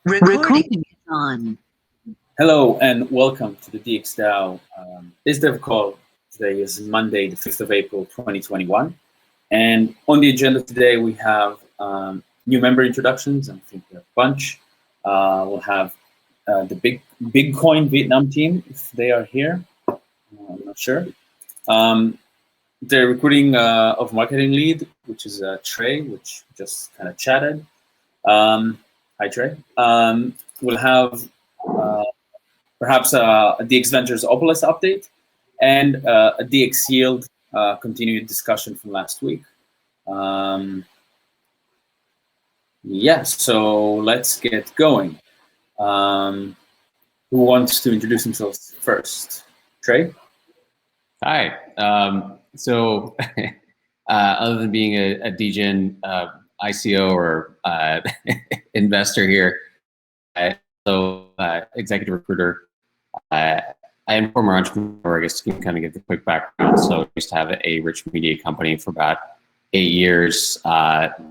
Recording is on. Hello and welcome to the DXDAO BizDev call. Today is Monday, the 5th of April, 2021. And on the agenda today, we have new member introductions. I think we have a bunch. We'll have the Bitcoin Vietnam team, if they are here. I'm not sure. The recruiting of marketing lead, which is Trey, which just kind of chatted. Hi, Trey. We'll have perhaps a DX Ventures Opalus update and a DX Yield continued discussion from last week. Yeah, so let's get going. Who wants to introduce themselves first? Trey? Hi. Other than being a DGen ICO or investor here, executive recruiter. I am a former entrepreneur. I guess you can kind of give the quick background. So I used to have a rich media company for about 8 years,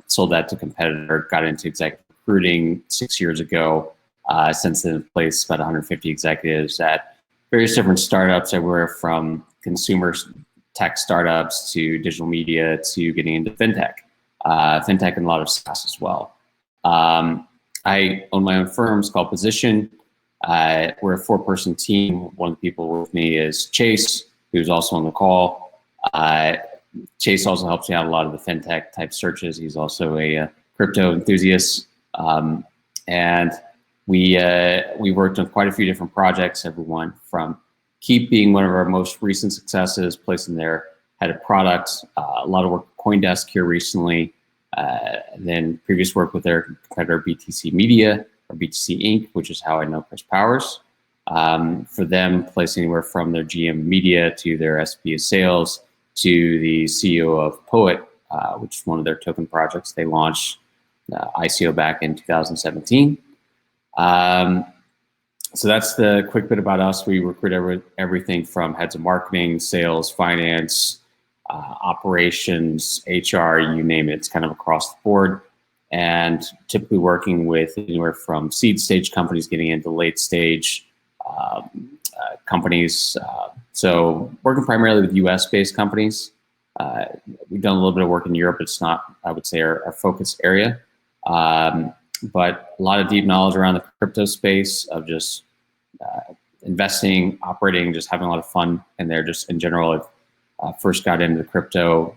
sold that to a competitor, got into executive recruiting 6 years ago. Since then, placed about 150 executives at various different startups, everywhere from consumer tech startups to digital media to getting into fintech and a lot of SaaS as well. I own my own firm. It's called Position. We're a 4-person team. One of the people with me is Chase, who's also on the call. Chase also helps me out a lot of the fintech type searches. He's also a crypto enthusiast. And we worked on quite a few different projects, everyone from Keep being one of our most recent successes, placing their head of product, a lot of work with CoinDesk here recently, then previous work with their competitor BTC Media or BTC Inc., which is how I know Chris Powers. For them, placing anywhere from their GM Media to their SVP of Sales to the CEO of Poet, which is one of their token projects they launched ICO back in 2017. So that's the quick bit about us. We recruit everything from heads of marketing, sales, finance, operations, HR, you name it. It's kind of across the board. And typically working with anywhere from seed stage companies getting into late stage companies. So working primarily with US-based companies. We've done a little bit of work in Europe. It's not, I would say, our focus area. But a lot of deep knowledge around the crypto space of just investing, operating, just having a lot of fun in there. Just in general, I first got into the crypto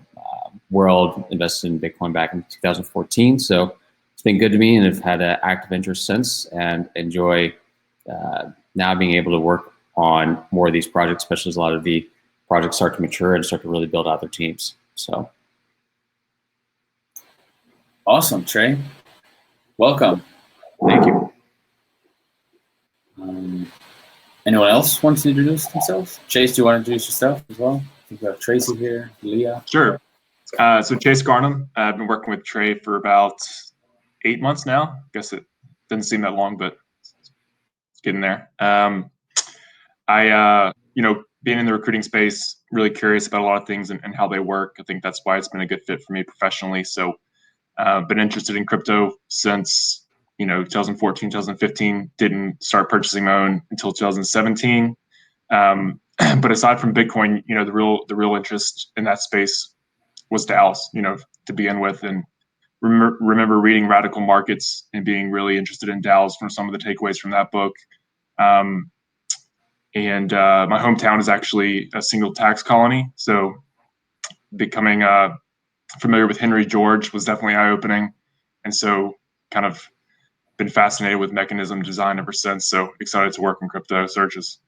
world, invested in Bitcoin back in 2014. So it's been good to me and I've had an active interest since and enjoy now being able to work on more of these projects, especially as a lot of the projects start to mature and start to really build out their teams. So. Awesome, Trey. Welcome. Thank you. Anyone else wants to introduce themselves? Chase, do you want to introduce yourself as well? I think we have Tracy here, Leah. Sure. So Chase Garnham. I've been working with Trey for about 8 months now. I guess it doesn't seem that long, but it's getting there. Being in the recruiting space, really curious about a lot of things and how they work. I think that's why it's been a good fit for me professionally. So been interested in crypto since 2014, 2015. Didn't start purchasing my own until 2017. But aside from Bitcoin, the real interest in that space was DAOs, to begin with, and remember reading Radical Markets and being really interested in DAOs from some of the takeaways from that book. My hometown is actually a single tax colony, so becoming familiar with Henry George was definitely eye-opening, and so kind of been fascinated with mechanism design ever since. So excited to work in crypto searches.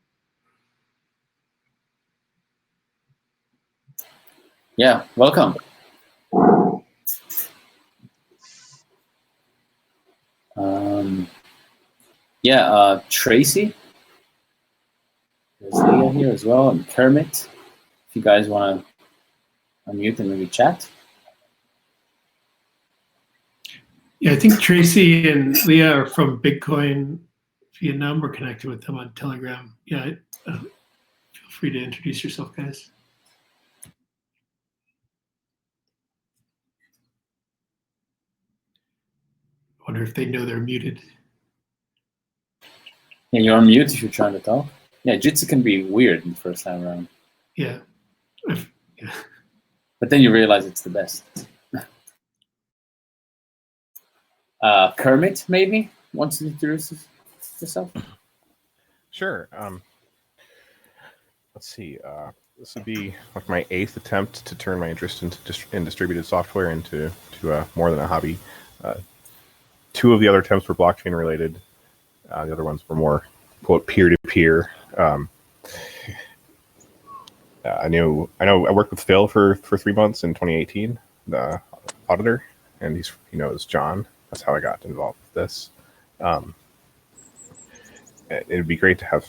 Yeah, welcome. Tracy. There's Leah here as well, and Kermit. If you guys want to unmute and maybe chat. Yeah, I think Tracy and Leah are from Bitcoin Vietnam. We're connected with them on Telegram. Yeah, feel free to introduce yourself, guys. I wonder if they know they're muted. Yeah, you're on mute if you're trying to talk. Yeah, Jitsi can be weird in the first time around. Yeah. But then you realize it's the best. Kermit, maybe, wants to introduce yourself? Sure. Let's see. This would be like my 8th attempt to turn my interest in distributed software into more than a hobby. 2 of the other attempts were blockchain related. The other ones were more, quote, peer-to-peer. I worked with Phil for 3 months in 2018, the auditor, and he knows John. That's how I got involved with this. It would be great to have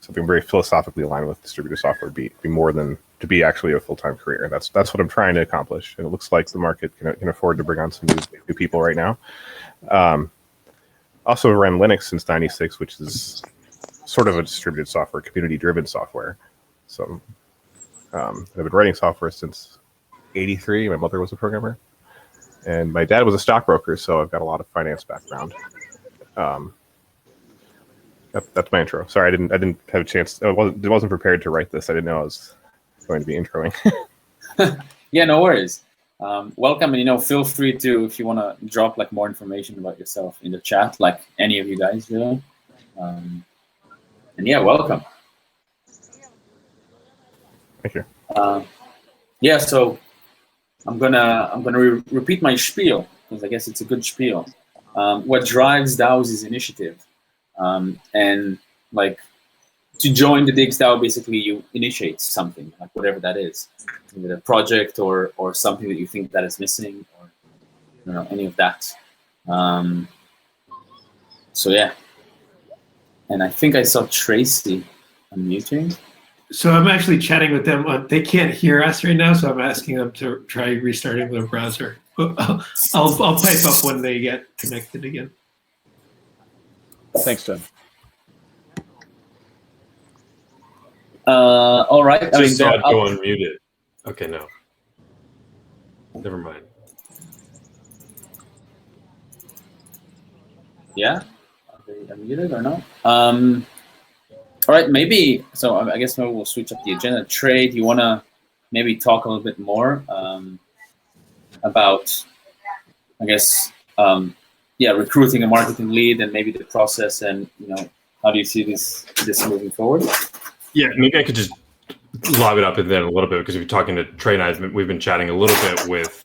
something very philosophically aligned with distributed software be more than to be actually a full-time career. That's what I'm trying to accomplish. And it looks like the market can afford to bring on some new people right now. Also ran Linux since '96, which is sort of a distributed software, community-driven software. So I've been writing software since '83. My mother was a programmer, and my dad was a stockbroker, so I've got a lot of finance background. That's my intro. Sorry, I didn't have a chance. I wasn't prepared to write this. I didn't know I was going to be introing. Yeah, no worries. Welcome, and feel free to, if you want to drop like more information about yourself in the chat, like any of you guys, and yeah, welcome. Thank you. Yeah, so I'm gonna repeat my spiel because I guess it's a good spiel. What drives DAOs is initiative. And like to join the DXDAO, basically you initiate something, like whatever that is, either a project or something that you think that is missing, or any of that. So yeah, and I think I saw Tracy unmuting. So I'm actually chatting with them. They can't hear us right now, so I'm asking them to try restarting their browser. I'll pipe up when they get connected again. Thanks, Ted. All right. Just saw it go unmuted. Okay, no. Never mind. Yeah? Are they unmuted or not? All right, maybe, so I guess maybe we'll switch up the agenda. Trey, do you want to maybe talk a little bit more about, I guess, recruiting a marketing lead and maybe the process, and how do you see this moving forward? Yeah, maybe I could just lob it up in there a little bit, because if you're talking to Trey and I, we've been chatting a little bit with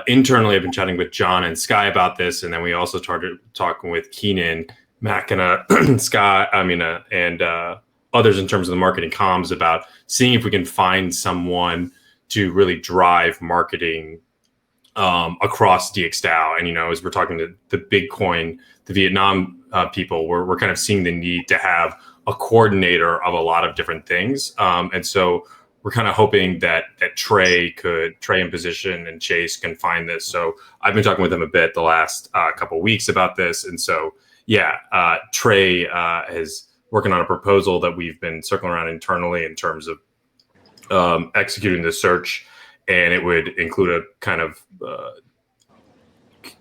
internally. I've been chatting with John and Sky about this, and then we also started talking with Keenan, Mackina, Sky, and others in terms of the marketing comms about seeing if we can find someone to really drive marketing across DXDAO. And as we're talking to the Bitcoin, the Vietnam people, we're kind of seeing the need to have a coordinator of a lot of different things. And so we're kind of hoping that Trey in position and Chase can find this. So I've been talking with them a bit the last couple of weeks about this. And so, yeah, Trey is working on a proposal that we've been circling around internally in terms of executing the search. And it would include a kind of,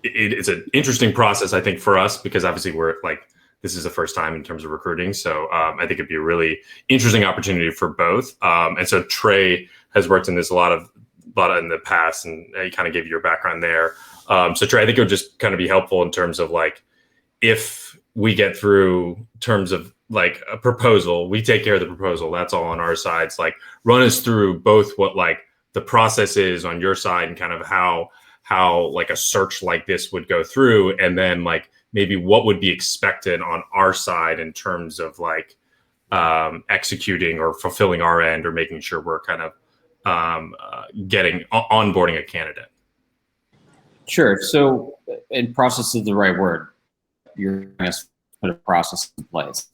it's an interesting process, I think, for us, because obviously this is the first time in terms of recruiting. So I think it'd be a really interesting opportunity for both. And so Trey has worked in this a lot in the past, and he kind of gave you your background there. So Trey, I think it would just kind of be helpful in terms of if we get through terms of a proposal, we take care of the proposal. That's all on our sides. Run us through both what the process is on your side, and kind of how a search like this would go through, and then maybe what would be expected on our side in terms of executing or fulfilling our end, or making sure we're kind of onboarding a candidate. Sure. So, and process is the right word. You're going to put a process in place,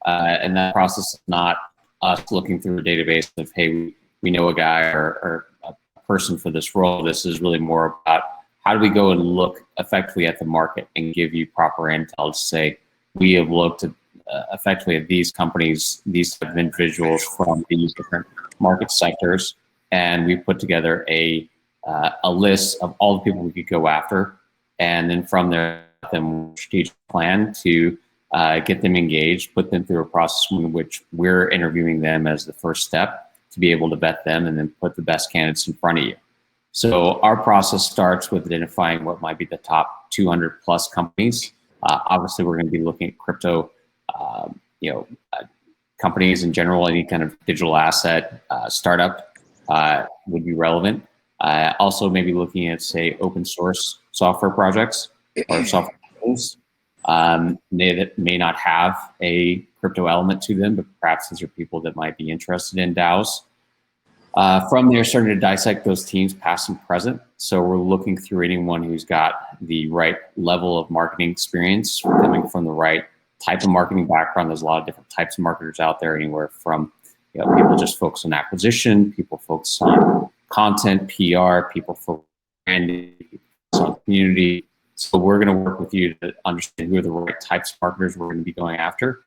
and that process is not us looking through a database of, hey, we know a guy or a person for this role. This is really more about how do we go and look effectively at the market and give you proper intel to say, we have looked at effectively at these companies, these type of individuals from these different market sectors, and we put together a list of all the people we could go after, and then from there, then strategic plan to get them engaged, put them through a process in which we're interviewing them as the first step to be able to vet them and then put the best candidates in front of you. So our process starts with identifying what might be the top 200 plus companies. Obviously, we're going to be looking at crypto, companies in general. Any kind of digital asset startup would be relevant. Also, maybe looking at, say, open source software projects or software tools. They may not have a crypto element to them, but perhaps these are people that might be interested in DAOs. From there, starting to dissect those teams, past and present. So we're looking through anyone who's got the right level of marketing experience, coming from the right type of marketing background. There's a lot of different types of marketers out there, anywhere from people just focus on acquisition, people focus on content, PR, people focus on branding, people focus on community. So we're going to work with you to understand who are the right types of marketers we're going to be going after.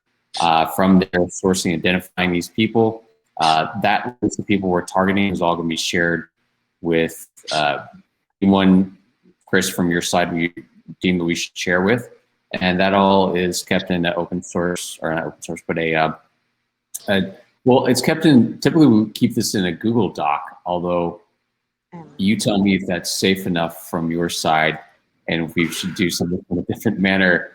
From there, sourcing, identifying these people. That list of people we're targeting is all going to be shared with anyone, Chris, from your side, you deem that we should share with. And that all is kept in an open source, or not open source, but well, it's kept in, typically we keep this in a Google Doc, although you tell me if that's safe enough from your side and if we should do something in a different manner,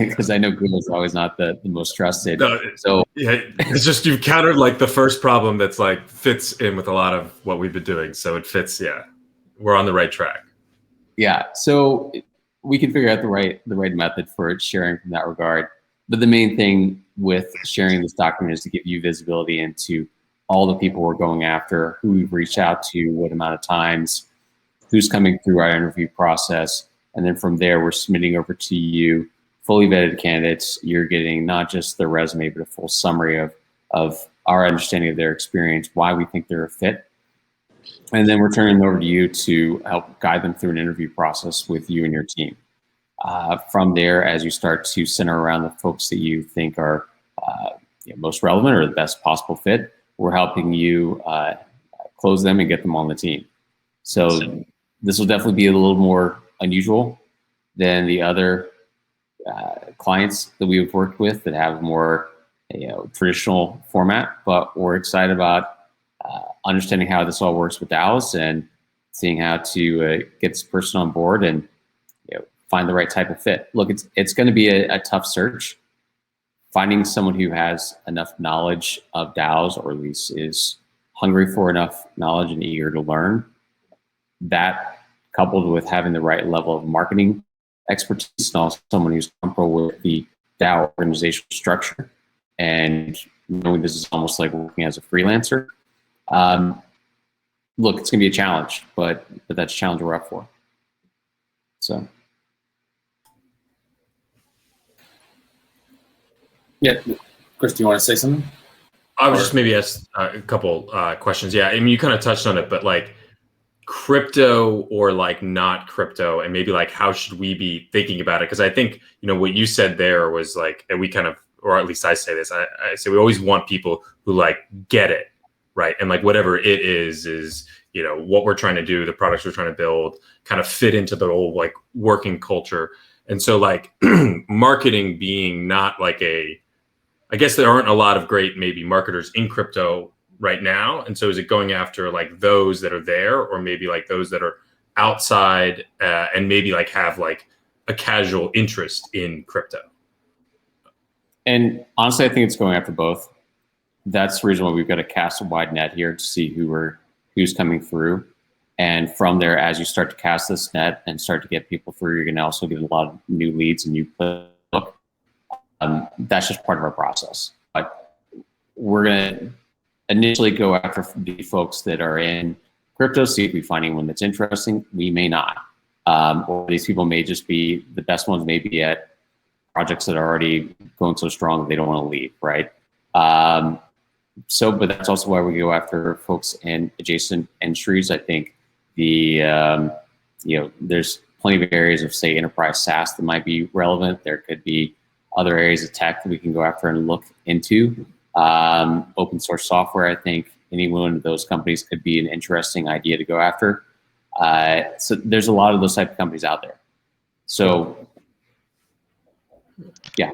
because I know Google's always not the most trusted. No, so yeah, it's just you've countered like the first problem that's like fits in with a lot of what we've been doing. So it fits, yeah, we're on the right track. Yeah, so we can figure out the right method for sharing from that regard. But the main thing with sharing this document is to give you visibility into all the people we're going after, who we've reached out to, what amount of times, who's coming through our interview process. And then from there, we're submitting over to you fully vetted candidates. You're getting not just their resume, but a full summary of our understanding of their experience, why we think they're a fit. And then we're turning it over to you to help guide them through an interview process with you and your team. From there, as you start to center around the folks that you think are most relevant or the best possible fit, we're helping you close them and get them on the team. So this will definitely be a little more unusual than the other clients that we've worked with that have more traditional format, but we're excited about understanding how this all works with DAOs and seeing how to get this person on board and find the right type of fit. Look, it's going to be a tough search. Finding someone who has enough knowledge of DAOs, or at least is hungry for enough knowledge and eager to learn, that coupled with having the right level of marketing expertise and also someone who's comfortable with the DAO organizational structure and knowing this is almost like working as a freelancer. Look, it's going to be a challenge, but that's a challenge we're up for. So. Yeah, Chris, do you want to say something? I would just maybe ask a couple questions. Yeah, I mean, you kind of touched on it, but like crypto or like not crypto, and maybe like how should we be thinking about it? Because I think, what you said there was like, and we kind of, or at least I say this, I say we always want people who like get it, right? And like whatever it is what we're trying to do, the products we're trying to build kind of fit into the whole like working culture. And so like marketing being not like I guess there aren't a lot of great maybe marketers in crypto right now. And so is it going after like those that are there, or maybe like those that are outside and maybe like have like a casual interest in crypto? And honestly, I think it's going after both. That's the reason why we've got to cast a wide net here to see who's coming through. And from there, as you start to cast this net and start to get people through, you're going to also get a lot of new leads and new playbook. That's just part of our process. But we're going to initially go after the folks that are in crypto, see if we find anyone that's interesting. We may not. Or these people may just be, the best ones may be at projects that are already going so strong that they don't want to leave, right? But that's also why we go after folks in adjacent industries. I think there's plenty of areas of, say, enterprise SaaS that might be relevant. There could be other areas of tech that we can go after and look into. Open source software, I think any one of those companies could be an interesting idea to go after. So there's a lot of those type of companies out there. So, yeah.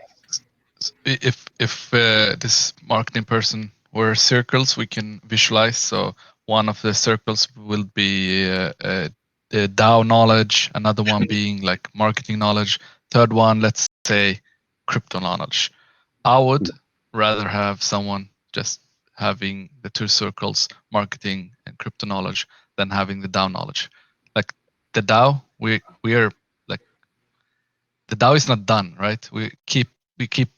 if this marketing person were circles, we can visualize. So one of the circles will be the DAO knowledge, another one being like marketing knowledge, third one, let's say, crypto knowledge. I would rather have someone just having the two circles, marketing and crypto knowledge, than having the DAO knowledge. Like the DAO, we are like, the DAO is not done, right? We keep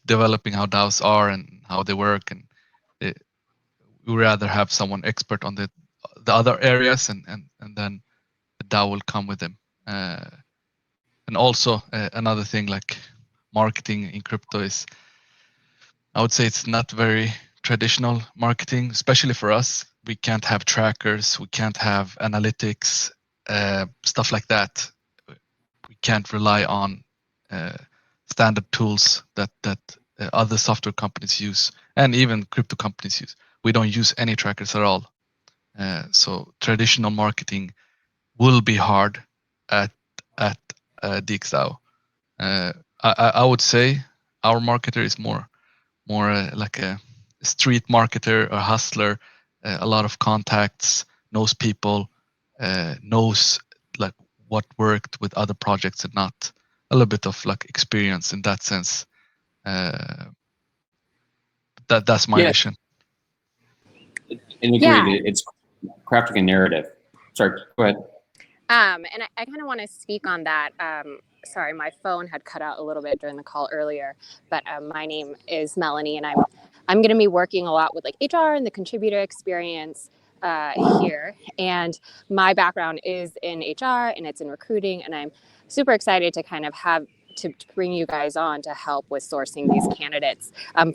developing how DAOs are and how they work, and we rather have someone expert on the other areas, and then the DAO will come with them. And also another thing, like marketing in crypto is, I would say it's not very traditional marketing, especially for us. We can't have trackers, we can't have analytics, stuff like that. We can't rely on standard tools that other software companies use, and even crypto companies use. We don't use any trackers at all. So traditional marketing will be hard at DXDAO. I would say our marketer is more like a street marketer, a hustler, a lot of contacts, knows people, knows like what worked with other projects and not. A little bit of like experience in that sense. That's my vision. And agreed, it's crafting a narrative. Sorry, go ahead. And I kind of want to speak on that. Sorry, my phone had cut out a little bit during the call earlier, but my name is Melanie, and I'm going to be working a lot with like HR and the contributor experience here. And my background is in HR and it's in recruiting, and I'm super excited to kind of have to bring you guys on to help with sourcing these candidates.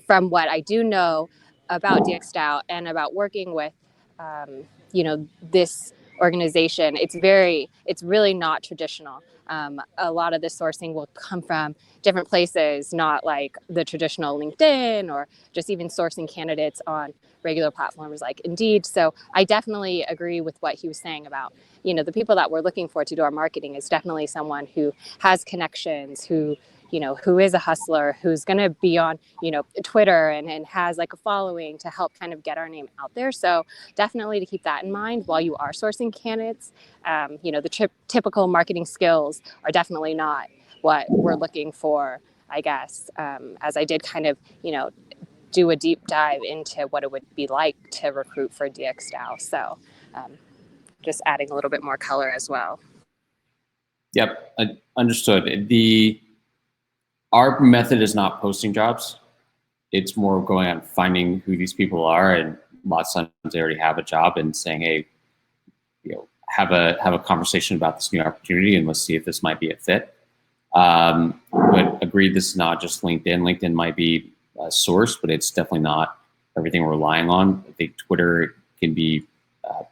From what I do know about DXDAO and about working with, this organization, it's really not traditional. A lot of the sourcing will come from different places, not like the traditional LinkedIn or just even sourcing candidates on regular platforms like Indeed. So I definitely agree with what he was saying about, the people that we're looking for to do our marketing is definitely someone who has connections, who is a hustler, who's going to be on, Twitter and has like a following to help kind of get our name out there. So definitely to keep that in mind while you are sourcing candidates. The typical marketing skills are definitely not what we're looking for, I guess, as I did kind of, do a deep dive into what it would be like to recruit for DXDAO. So just adding a little bit more color as well. Yep, understood. Our method is not posting jobs. It's more going out and finding who these people are, and lots of times they already have a job, and saying, hey, have a conversation about this new opportunity, and let's see if this might be a fit. But agreed, this is not just LinkedIn. LinkedIn might be a source, but it's definitely not everything we're relying on. I think Twitter can be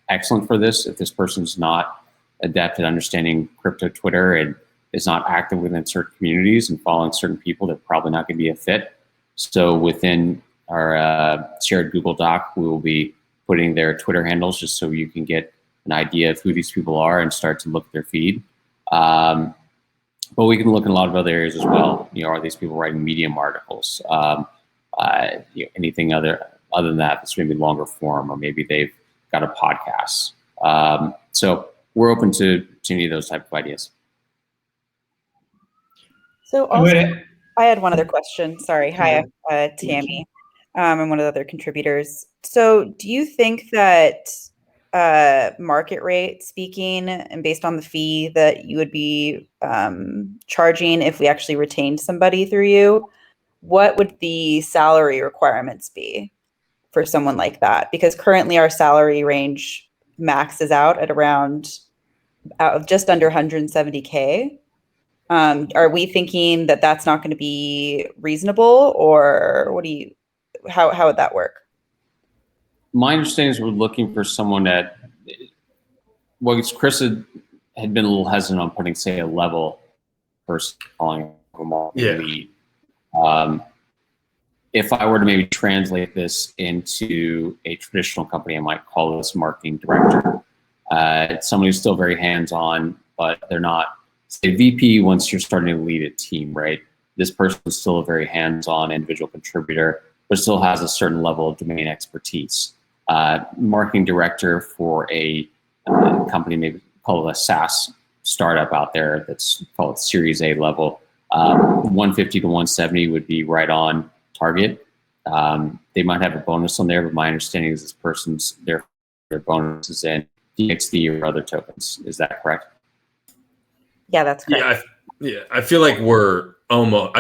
excellent for this. If this person's not adept at understanding crypto Twitter and is not active within certain communities and following certain people, they're probably not going to be a fit. So within our shared Google Doc, we will be putting their Twitter handles just so you can get an idea of who these people are and start to look at their feed. But we can look in a lot of other areas as well. Are these people writing Medium articles? Anything other than that, that's maybe longer form, or maybe they've got a podcast. So we're open to any of those type of ideas. So also, I had one other question. Sorry. Hi, Tammy. I'm one of the other contributors. So do you think that market rate speaking and based on the fee that you would be charging if we actually retained somebody through you, what would the salary requirements be for someone like that? Because currently our salary range maxes out at around just under 170K. Are we thinking that that's not going to be reasonable, or how would that work? My understanding is we're looking for someone that, Chris had been a little hesitant on putting, say, a level person calling them all lead. If I were to maybe translate this into a traditional company, I might call this marketing director. It's somebody who's still very hands-on, but they're not, say, VP once you're starting to lead a team, right? this person is still a very hands-on individual contributor, but still has a certain level of domain expertise. Marketing director for a company, maybe call it a SaaS startup out there that's called Series A level. 150 to 170 would be right on target. They might have a bonus on there, but my understanding is this person's their bonus is in DXD or other tokens. Is that correct? Yeah, that's correct. I feel like we're almost.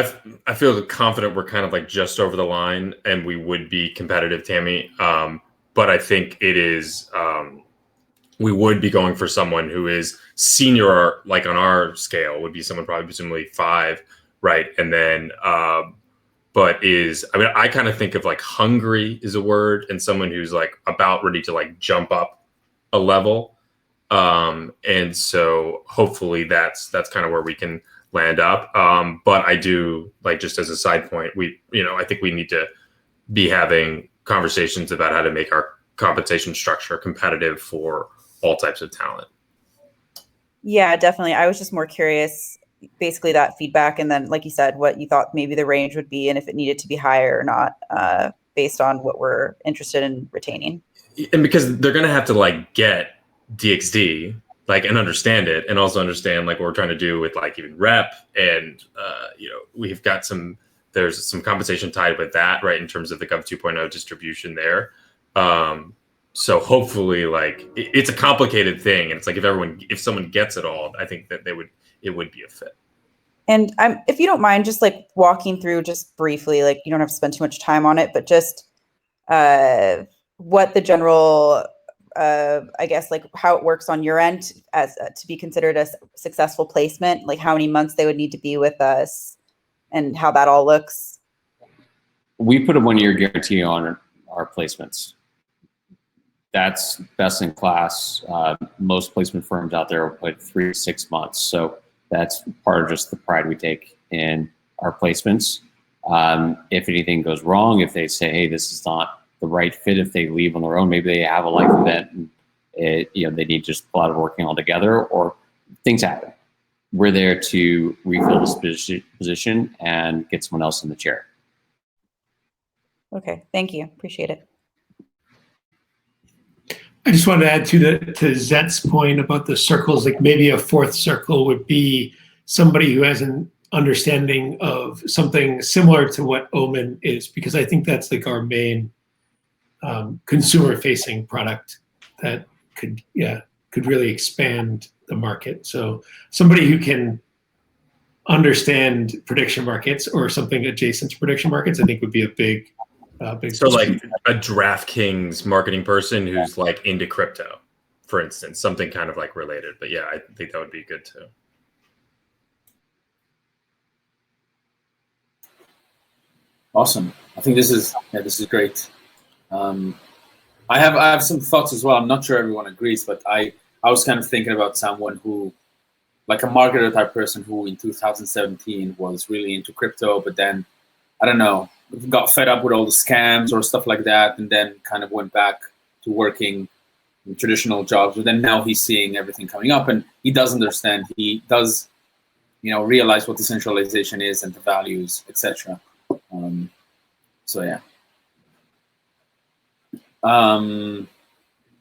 I feel confident we're kind of like just over the line, and we would be competitive, Tammy. But I think it is. We would be going for someone who is senior, like on our scale, would be someone probably presumably 5, right? And then, but is, I mean, I kind of think of like hungry is a word, and someone who's like about ready to like jump up a level. And so hopefully that's kind of where we can land up. But I do, like, just as a side point, I think we need to be having conversations about how to make our compensation structure competitive for all types of talent. Yeah, definitely. I was just more curious, basically that feedback, and then, like you said, what you thought maybe the range would be, and if it needed to be higher or not, based on what we're interested in retaining. And because they're going to have to like get DXD, like, and understand it, and also understand like what we're trying to do with like even rep, and we've got there's some compensation tied with that, right, in terms of the Gov 2.0 distribution there. So hopefully, like, it's a complicated thing, and it's like if someone gets it all, I think that it would be a fit. And if you don't mind, just like walking through just briefly, like you don't have to spend too much time on it, but just what the general, I guess, like how it works on your end as to be considered a successful placement, like how many months they would need to be with us, and how that all looks. We put a 1-year guarantee on our placements. That's best in class. Most placement firms out there will put 3 to 6 months. So that's part of just the pride we take in our placements. If anything goes wrong, if they say, hey, this is not the right fit, if they leave on their own, maybe they have a life event and they need just a lot of working all together, or things happen. We're there to refill this position and get someone else in the chair. Okay, thank you. Appreciate it. I just wanted to add to Zet's point about the circles, like maybe a 4th circle would be somebody who has an understanding of something similar to what Omen is, because I think that's like our main consumer-facing product that could really expand the market. So somebody who can understand prediction markets or something adjacent to prediction markets, I think would be a big. So like a DraftKings marketing person who's like into crypto, for instance, something kind of like related. But yeah, I think that would be good too. Awesome. I think this is great. I have some thoughts as well. I'm not sure everyone agrees, but I was kind of thinking about someone who, like a marketer type person who in 2017 was really into crypto, but then, I don't know, got fed up with all the scams or stuff like that, and then kind of went back to working in traditional jobs. But then now he's seeing everything coming up, and he does understand. He does, realize what decentralization is and the values, etc. So yeah.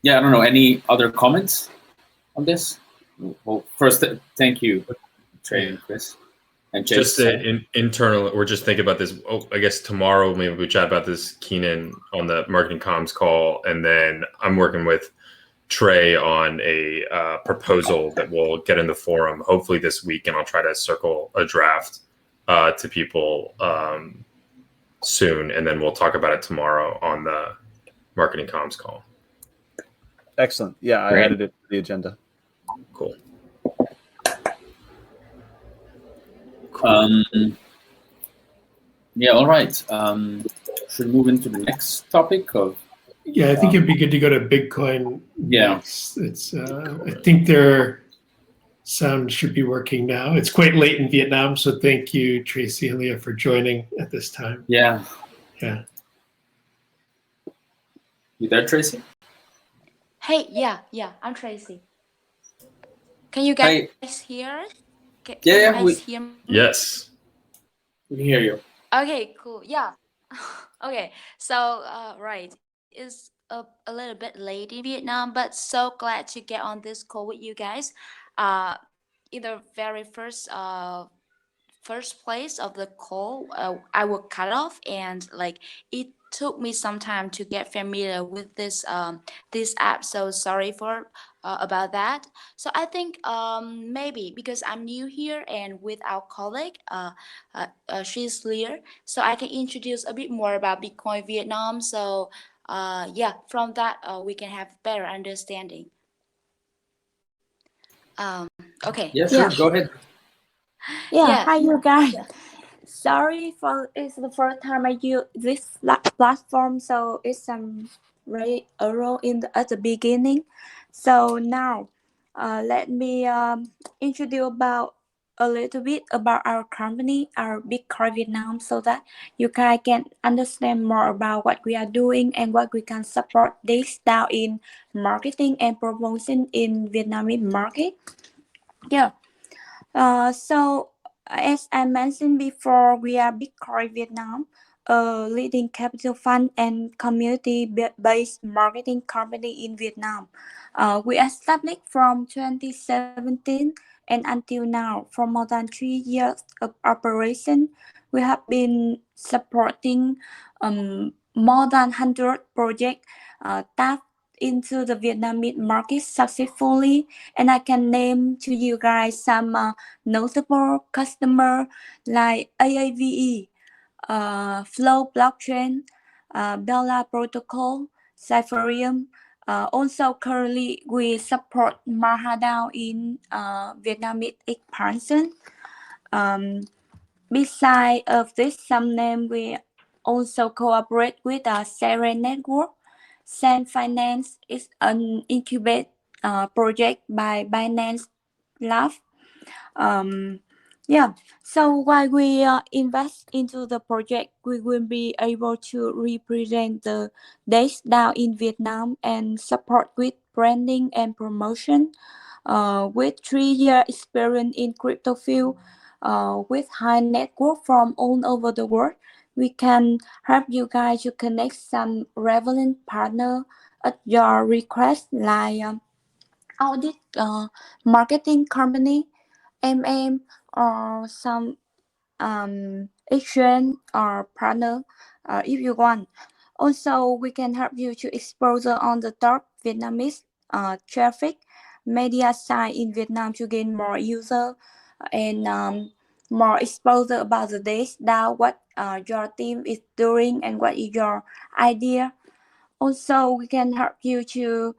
Yeah, I don't know. Any other comments on this? Well, first, thank you, Trey and Chris. And just internal, we're just thinking about this. Oh, I guess tomorrow maybe we chat about this, Keenan, on the marketing comms call, and then I'm working with Trey on a proposal that we'll get in the forum hopefully this week, and I'll try to circle a draft to people soon, and then we'll talk about it tomorrow on the marketing comms call. Excellent. Yeah, I added it to the agenda. Cool. Yeah, all right. Should we move into the next topic of? Yeah, I think it'd be good to go to Bitcoin. Yeah, it's. I think their sound should be working now. It's quite late in Vietnam, so thank you, Tracy and Leah, for joining at this time. Yeah. Yeah. You there, Tracy? Hey, yeah, I'm Tracy. Can you guys hear? Can you guys hear me? Yes. We can hear you. Okay, cool. Yeah. Okay. So, right. It's a little bit late in Vietnam, but so glad to get on this call with you guys. In the very first place of the call, I will cut off, and like it took me some time to get familiar with this app. So sorry for about that. So I think maybe because I'm new here and with our colleague, she's Lear, so I can introduce a bit more about Bitcoin Vietnam. So yeah, from that we can have better understanding. Okay. Yeah, sure. Go ahead. Yeah. Hi, you guys. Sorry for it's the first time I use this platform, so it's some very error at the beginning. So now, let me introduce about a little bit about our company, our Bitcoin Vietnam, so that you guys can understand more about what we are doing and what we can support this now in marketing and promotion in Vietnamese market. Yeah. So as I mentioned before, we are Bitcoin Vietnam, a leading capital fund and community-based marketing company in Vietnam. We established from 2017 and until now, for more than 3 years of operation, we have been supporting more than 100 projects tapped into the Vietnamese market successfully, and I can name to you guys some notable customer like AAVE, Flow Blockchain, Bella Protocol, Cypherium. Also, currently we support Mahadao in Vietnamese expansion. Besides of this, some name we also cooperate with Seren Network. Sen Finance is an incubate project by Binance Lab. Yeah, so while we invest into the project, we will be able to represent the DXbiz in Vietnam and support with branding and promotion. With 3 year experience in crypto field, with high network from all over the world, we can help you guys to connect some relevant partner at your request, like audit, marketing company, or some exchange or partner if you want. Also, we can help you to exposure on the top Vietnamese traffic media site in Vietnam to gain more user and more exposure about the days now what your team is doing and what is your idea. Also, we can help you to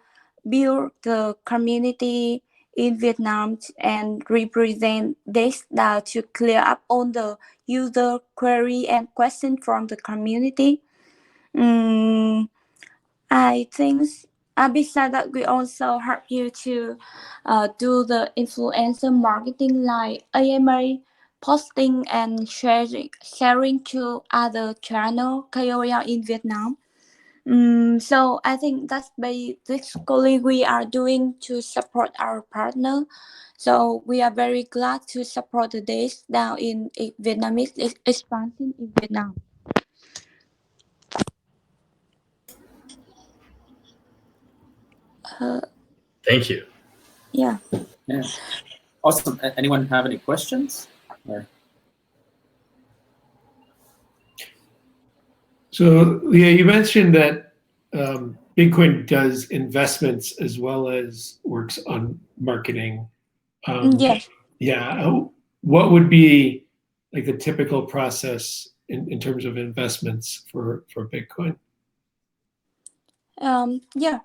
build the community in Vietnam and represent this to clear up all the user query and question from the community. I think besides that, we also help you to do the influencer marketing like AMA, posting and sharing to other channel KOL in Vietnam. So I think that's basically we are doing to support our partner. So we are very glad to support the days now in Vietnamese expansion in Vietnam. Thank you. Yeah. Yeah. Awesome. Anyone have any questions? Or? So, Leah, you mentioned that Bitcoin does investments as well as works on marketing. Yes. Yeah. What would be like the typical process in terms of investments for Bitcoin? Yeah,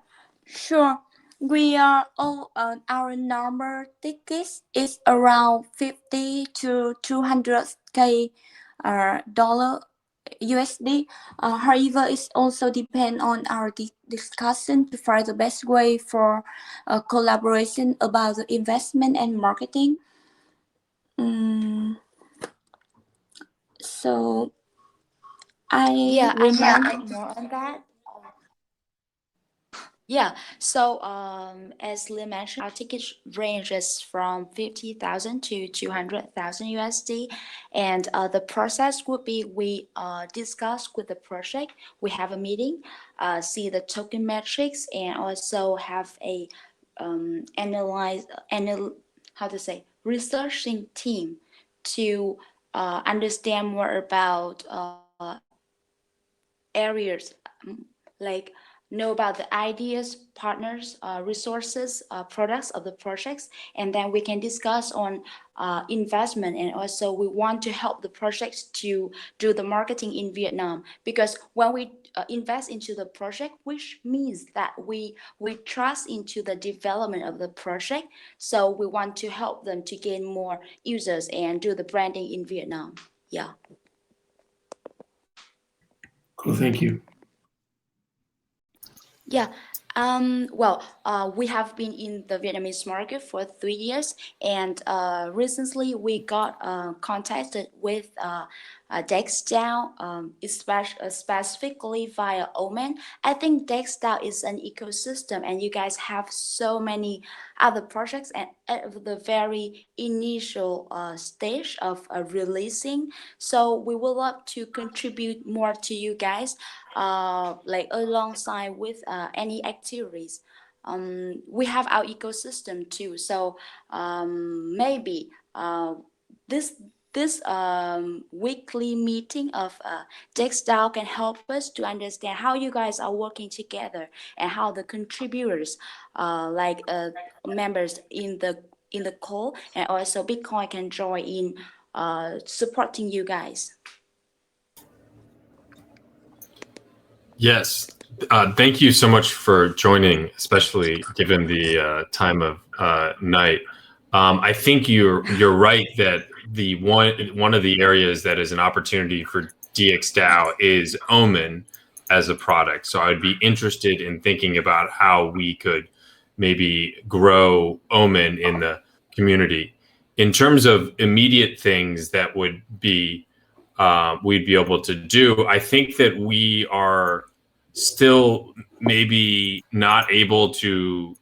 sure. We are all our normal tickets is around 50 to 200K dollar USD. However, it also depends on our discussion to find the best way for collaboration about the investment and marketing. So I I know more on that. Yeah, so as Lee mentioned, our ticket ranges from 50,000 to 200,000 USD, and the process would be we discuss with the project, we have a meeting, see the token metrics, and also have a researching team to understand more about areas, like know about the ideas, partners, resources, products of the projects, and then we can discuss on investment. And also we want to help the projects to do the marketing in Vietnam, because when we invest into the project, which means that we trust into the development of the project, so we want to help them to gain more users and do the branding in Vietnam. Yeah. Cool, thank you. Yeah. We have been in the Vietnamese market for 3 years, and recently we got contacted with DXDAO, specifically via Oman. I think DXDAO is an ecosystem, and you guys have so many other projects at the very initial stage of releasing. So we would love to contribute more to you guys, like alongside with any activities. We have our ecosystem too, so maybe this weekly meeting of DXDAO can help us to understand how you guys are working together and how the contributors, members in the call, and also Bitcoin can join in supporting you guys. Yes. Thank you so much for joining, especially given the time of night. I think you're right that the one of the areas that is an opportunity for DXDAO is Omen as a product. So I'd be interested in thinking about how we could maybe grow Omen in the community. In terms of immediate things that would be we'd be able to do, I think that we are still maybe not able to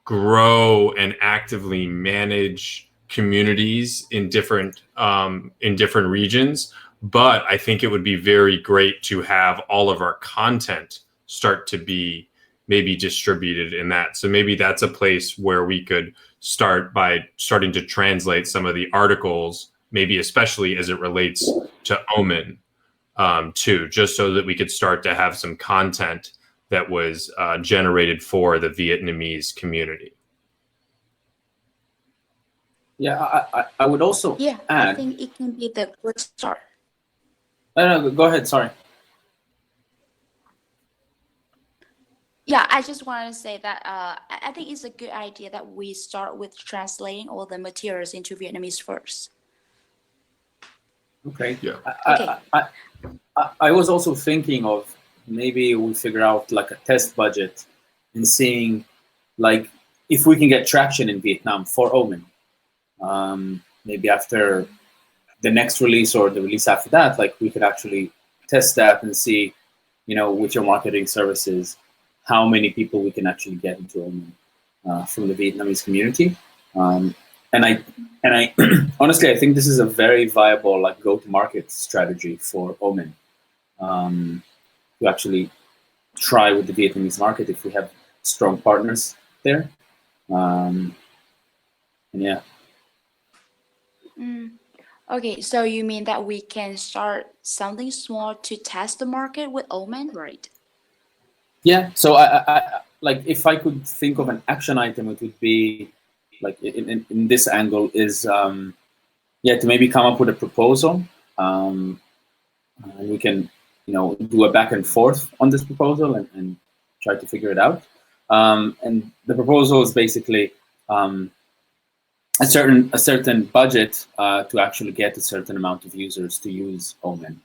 grow and actively manage communities in different regions. But I think it would be very great to have all of our content start to be maybe distributed in that. So maybe that's a place where we could start by starting to translate some of the articles, maybe especially as it relates to Omen too, just so that we could start to have some content that was generated for the Vietnamese community. Yeah, I would also add. I think it can be the good start. No, go ahead. Sorry. Yeah, I just wanted to say that I think it's a good idea that we start with translating all the materials into Vietnamese first. Okay. Yeah. I was also thinking of maybe we figure out like a test budget and seeing like if we can get traction in Vietnam for Omen. Maybe after the next release or the release after that, like we could actually test that and see, with your marketing services, how many people we can actually get into Omen from the Vietnamese community. And I honestly, I think this is a very viable like go-to-market strategy for Omen to actually try with the Vietnamese market if we have strong partners there. And yeah. Okay, so you mean that we can start something small to test the market with Omen, right? Yeah. So I like if I could think of an action item, it would be like in this angle is to maybe come up with a proposal, and we can do a back and forth on this proposal and try to figure it out. And the proposal is basically a certain budget to actually get a certain amount of users to use Omen,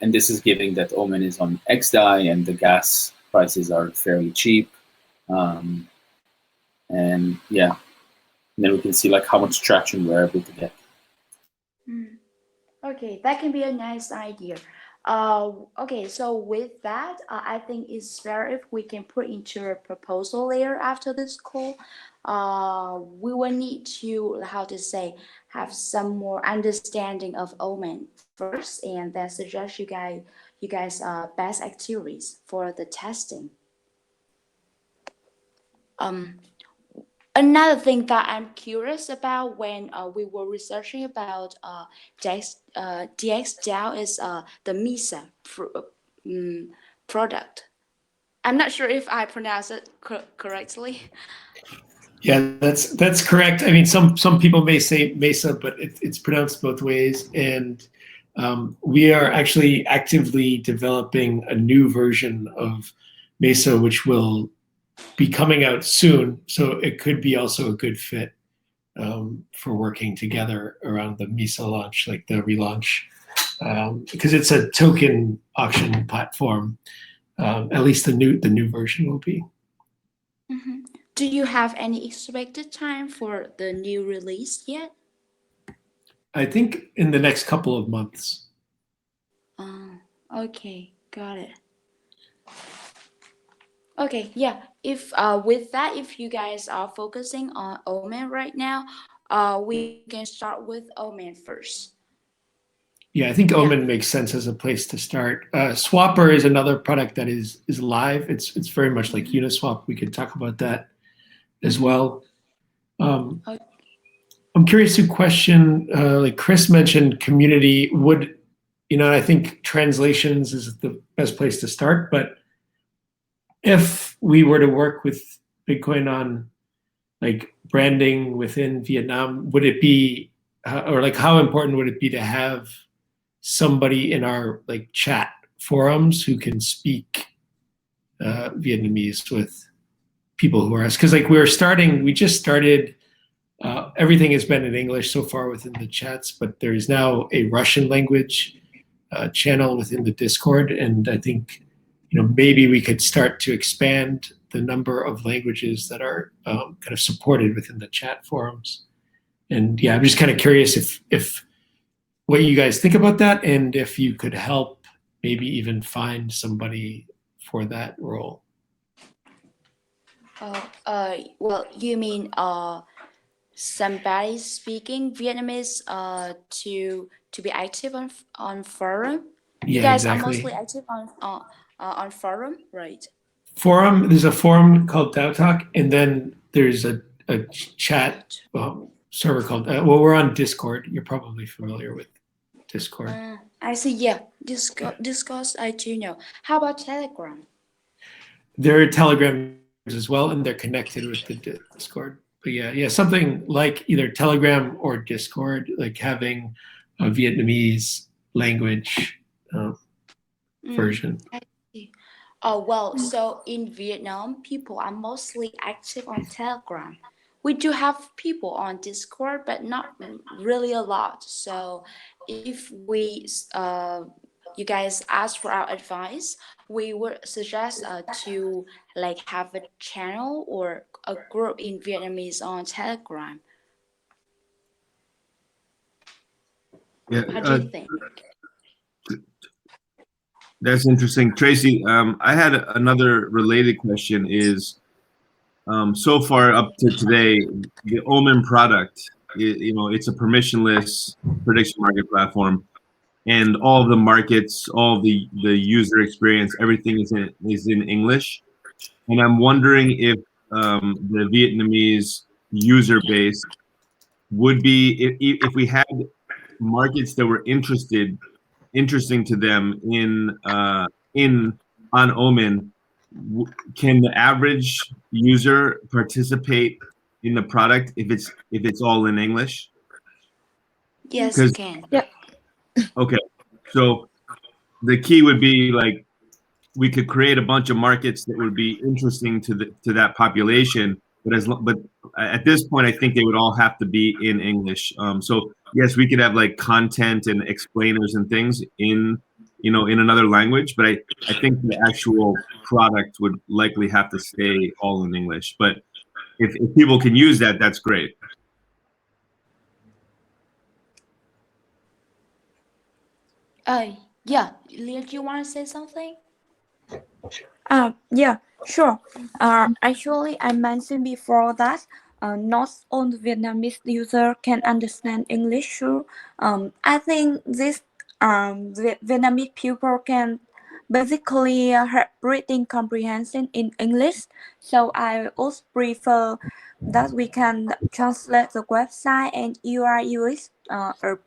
and this is giving that Omen is on XDAI and the gas prices are fairly cheap, and yeah. And then we can see like how much traction we're able to get. Okay, that can be a nice idea. Okay, so with that, I think it's fair if we can put into a proposal later after this call. We will need to, how to say, have some more understanding of Omen first, and then suggest you guys best activities for the testing. Another thing that I'm curious about when we were researching about DXDAO is the MISA product. I'm not sure if I pronounce it correctly. Yeah, that's correct. I mean, some people may say Mesa, but it's pronounced both ways. And we are actually actively developing a new version of Mesa, which will be coming out soon. So it could be also a good fit for working together around the Mesa launch, like the relaunch, because it's a token auction platform. At least the new version will be. Mm-hmm. Do you have any expected time for the new release yet? I think in the next couple of months. Okay, got it. Okay, yeah. If with that, if you guys are focusing on Omen right now, we can start with Omen first. Yeah, I think Omen makes sense as a place to start. Swapper is another product that is live. It's very much like Uniswap. We could talk about that as well. I'm curious to question, like Chris mentioned, community would, I think translations is the best place to start. But if we were to work with Bitcoin on like branding within Vietnam, would it be, or like how important would it be to have somebody in our like chat forums who can speak Vietnamese with people who are us? Because like we just started. Everything has been in English so far within the chats, but there is now a Russian language channel within the Discord, and I think maybe we could start to expand the number of languages that are kind of supported within the chat forums. And yeah, I'm just kind of curious if what you guys think about that, and if you could help maybe even find somebody for that role. Well, you mean somebody speaking Vietnamese to be active on forum? Yeah, you guys exactly. are mostly active on forum, right? Forum. There's a forum called DAO Talk, and then there's a chat server called. Well, we're on Discord. You're probably familiar with Discord. I see. Yeah, Discord. I do know. How about Telegram? There are Telegrams as well, and they're connected with the Discord. But yeah, something like either Telegram or Discord, like having a Vietnamese language version. I see. Oh, well, so in Vietnam, people are mostly active on Telegram. We do have people on Discord, but not really a lot. So if you guys ask for our advice, we would suggest to like have a channel or a group in Vietnamese on Telegram. Yeah, how do you think? That's interesting, Tracy. I had another related question. Is so far up to today, the Omen product, it's a permissionless prediction market platform, and all of the markets, all the user experience, everything is in English. And I'm wondering if the Vietnamese user base would be, if we had markets that were interesting to them on Omen, can the average user participate in the product if it's all in English? Yes, you can. Yep. Okay, so the key would be like we could create a bunch of markets that would be interesting to that population, but at this point, I think they would all have to be in English. So yes, we could have like content and explainers and things in another language, but I think the actual product would likely have to stay all in English. But if people can use that, that's great. Yeah, Leah, do you want to say something? Yeah, sure. Actually, I mentioned before that not all Vietnamese user can understand English. So, I think this Vietnamese people can basically have reading comprehension in English. So I also prefer that we can translate the website and UI UX of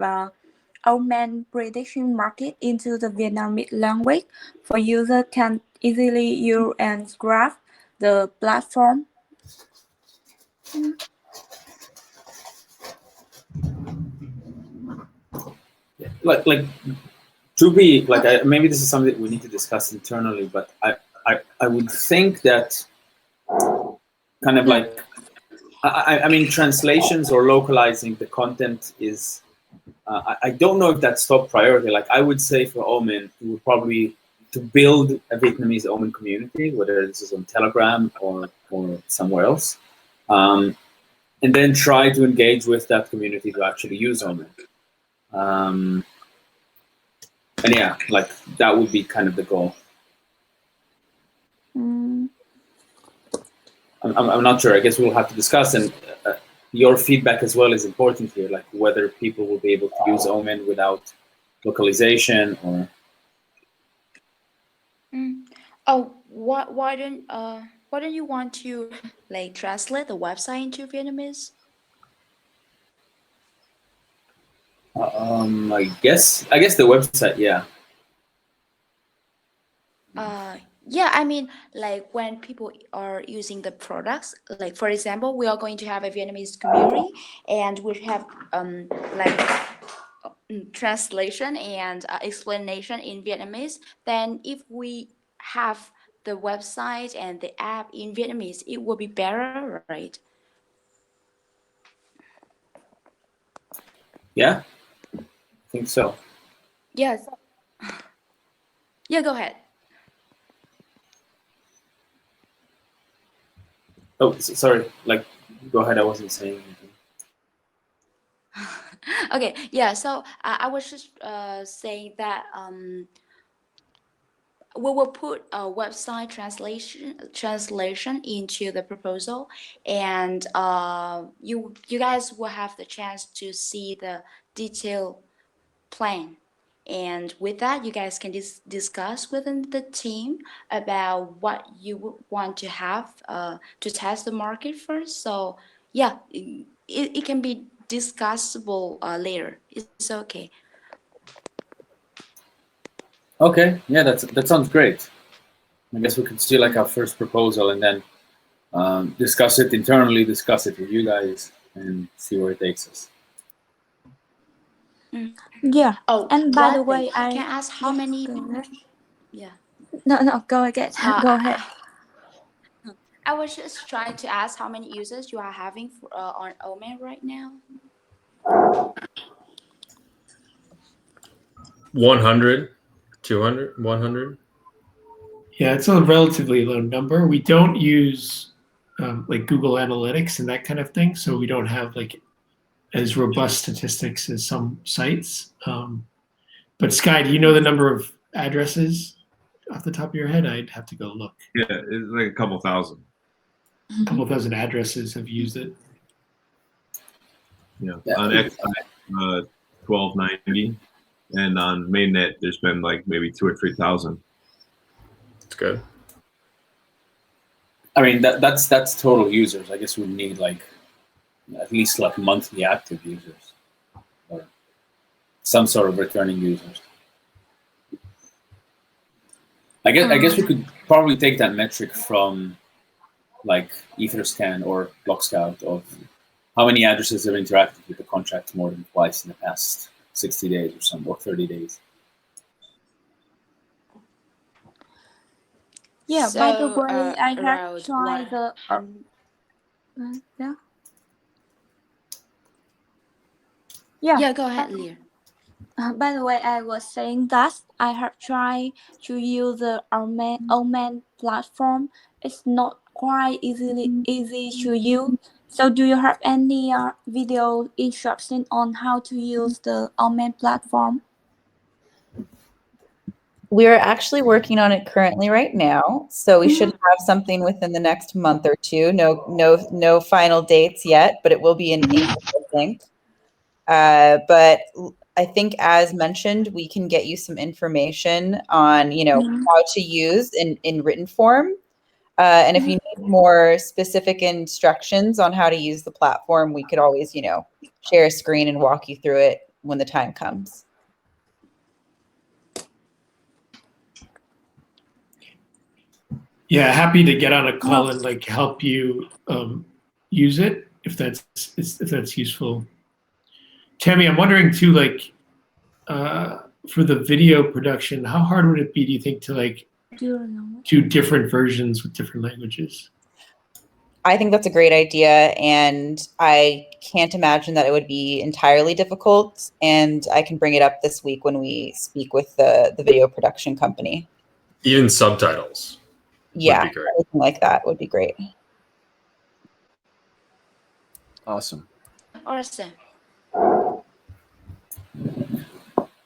augment prediction market into the Vietnamese language for user can easily use and grasp the platform. Like to be like maybe this is something that we need to discuss internally, but I would think that kind of like I mean translations or localizing the content is I don't know if that's top priority. Like I would say for Omen, we would probably to build a Vietnamese Omen community, whether this is on Telegram or somewhere else, and then try to engage with that community to actually use Omen. And yeah, like that would be kind of the goal. I'm not sure. I guess we'll have to discuss, and your feedback as well is important here, like whether people will be able to use Omen without localization or. Oh, why don't you want to like translate the website into Vietnamese? I guess the website, yeah. Yeah, I mean, like when people are using the products, like for example, we are going to have a Vietnamese community, and we have like translation and explanation in Vietnamese. Then if we have the website and the app in Vietnamese, it will be better, right? Yeah, I think so. Yes. Yeah, go ahead. Oh, sorry. Like, go ahead. I wasn't saying anything. Okay, yeah. So I was just saying that we will put a website translation into the proposal, and you guys will have the chance to see the detailed plan. And with that, you guys can discuss within the team about what you would want to have to test the market first. So yeah, it can be discussable later. It's okay. Okay, yeah, that sounds great. I guess we could see like our first proposal and then discuss it internally, discuss it with you guys, and see where it takes us. Yeah. Oh, and by the one thing, way, I can ask how many. Yeah. No, go ahead. Go ahead. I was just trying to ask how many users you are having for, on Omen right now. 100, 200, 100. Yeah, it's a relatively low number. We don't use like Google Analytics and that kind of thing, so we don't have like as robust statistics as some sites. But Sky, do you know the number of addresses off the top of your head? I'd have to go look. Yeah, it's like a couple thousand. A couple thousand addresses have used it. Yeah, on X, 1290, and on mainnet, there's been like maybe 2,000 or 3,000. That's good. I mean, that's total users. I guess we need like at least like monthly active users or some sort of returning users. I guess we could probably take that metric from like Etherscan or BlockScout of how many addresses have interacted with the contract more than twice in the past 60 days or some, or 30 days. Yeah, So, by the way, I have tried the yeah, go ahead, Leah. By the way, I was saying that I have tried to use the Omen platform. It's not quite easy to use. So do you have any video instruction on how to use the Omen platform? We're actually working on it currently right now, so we should have something within the next month or two. No final dates yet, but it will be in English, I think. But I think, as mentioned, we can get you some information on, how to use in written form. And if you need more specific instructions on how to use the platform, we could always, share a screen and walk you through it when the time comes. Yeah, happy to get on a call and help you use it if that's useful. Tammy, I'm wondering too, for the video production, how hard would it be, do you think, to do different versions with different languages? I think that's a great idea, and I can't imagine that it would be entirely difficult. And I can bring it up this week when we speak with the video production company. Even subtitles. Yeah, anything like that would be great. Awesome. Awesome.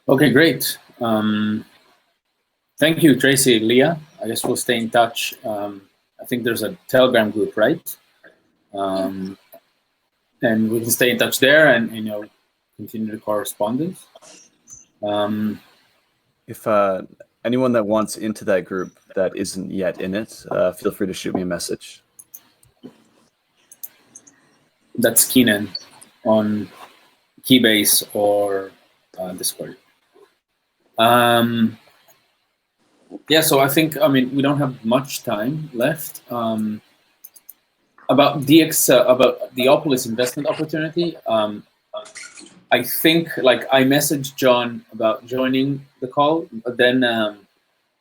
Okay, great. Thank you, Tracy, Leah. I guess we'll stay in touch. I think there's a Telegram group, right? And we can stay in touch there and continue the correspondence. If anyone that wants into that group that isn't yet in it, feel free to shoot me a message. That's Keenan on Keybase or Discord. Yeah, so I think, we don't have much time left. About about the Opolis investment opportunity, I think, I messaged John about joining the call, but then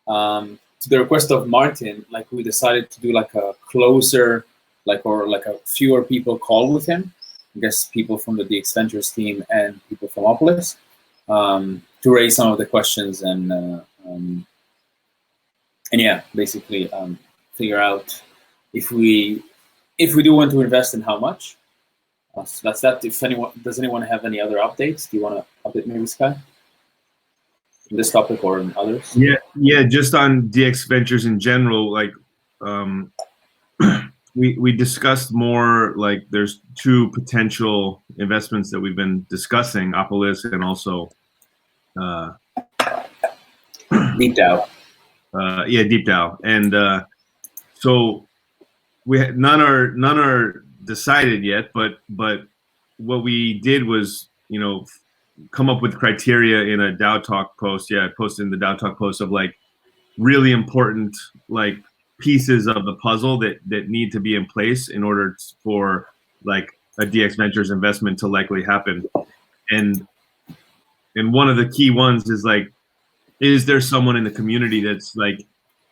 to the request of Martin, we decided to do a closer, or a fewer people call with him. I guess people from the DX Ventures team and people from Opolis, to raise some of the questions and yeah, basically figure out if we do want to invest and how much. So that's that. If does anyone have any other updates? Do you want to update maybe, Sky, in this topic or in others? Yeah. Just on DX Ventures in general, we discussed more. There's two potential investments that we've been discussing: Opolis and also DeepDAO. DeepDAO, and so none are decided yet. But what we did was come up with criteria in a DAO Talk post. Yeah, I posted in the DAO Talk post of really important pieces of the puzzle that need to be in place in order for a DX Ventures investment to likely happen. And one of the key ones is there someone in the community that's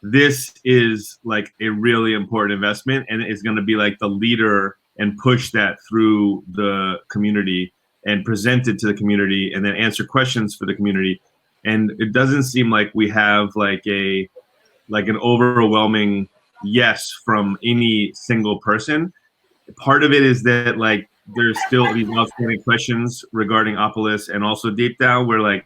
this is a really important investment and is going to be the leader and push that through the community and present it to the community and then answer questions for the community. And it doesn't seem like we have an overwhelming yes from any single person. Part of it is that there's still these outstanding questions regarding Opolis and also DeepDAO where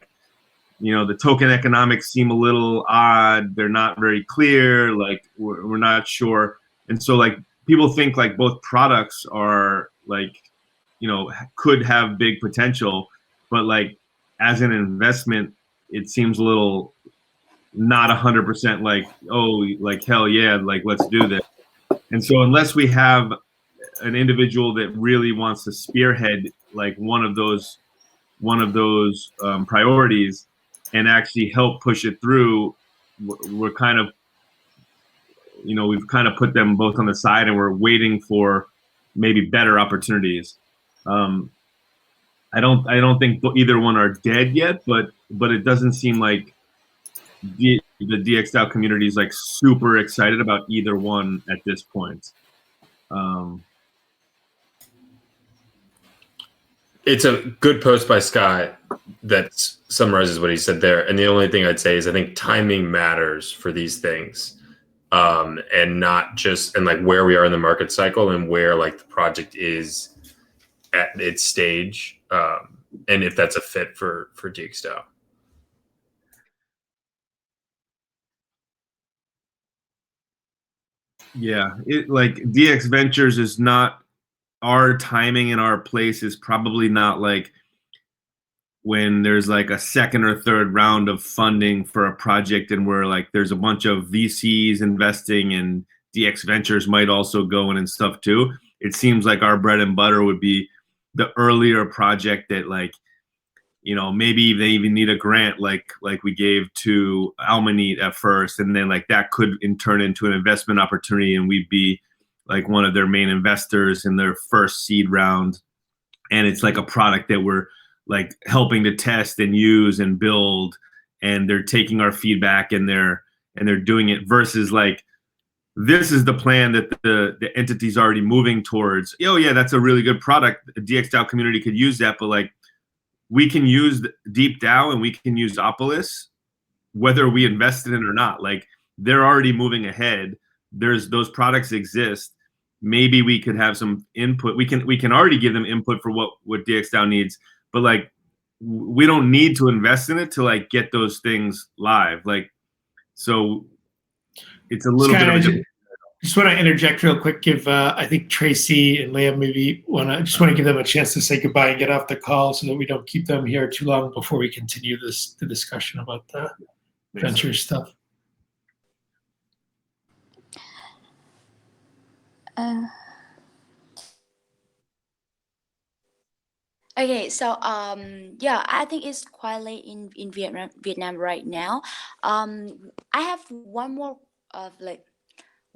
the token economics seem a little odd. They're not very clear. We're not sure. And so people think both products are could have big potential, but as an investment, it seems a little not 100% hell yeah, let's do this. And so unless we have an individual that really wants to spearhead one of those priorities and actually help push it through, we're kind of, we've kind of put them both on the side and we're waiting for maybe better opportunities. I don't think either one are dead yet, but it doesn't seem like the DXDAO community is super excited about either one at this point. It's a good post by Sky that summarizes what he said there. And the only thing I'd say is I think timing matters for these things, and not just where we are in the market cycle and where the project is at its stage, and if that's a fit for DXDAO. Yeah, it like DX Ventures is not our timing and our place is probably not like when there's like a second or third round of funding for a project and we're like there's a bunch of VCs investing and DX Ventures might also go in and stuff too. It seems like our bread and butter would be the earlier project that like, you know, maybe they even need a grant like we gave to Almanite at first, and then like that could in turn into an investment opportunity and we'd be like one of their main investors in their first seed round. And it's like a product that we're like helping to test and use and build, and they're taking our feedback and they're doing it, versus like this is the plan that the entity's already moving towards. Oh yeah, that's a really good product. The DXDAO community could use that, but like we can use DeepDAO and we can use Opolis whether we invest in it or not. Like they're already moving ahead. There's those products exist. Maybe we could have some input. We can already give them input for what DXDAO needs, but like we don't need to invest in it to like get those things live. Like, so it's a little bit of a just want to interject real quick. Give I think Tracy and Liam maybe just want to give them a chance to say goodbye and get off the call so that we don't keep them here too long before we continue the discussion about the venture stuff. Okay, so yeah, I think it's quite late in Vietnam right now. I have one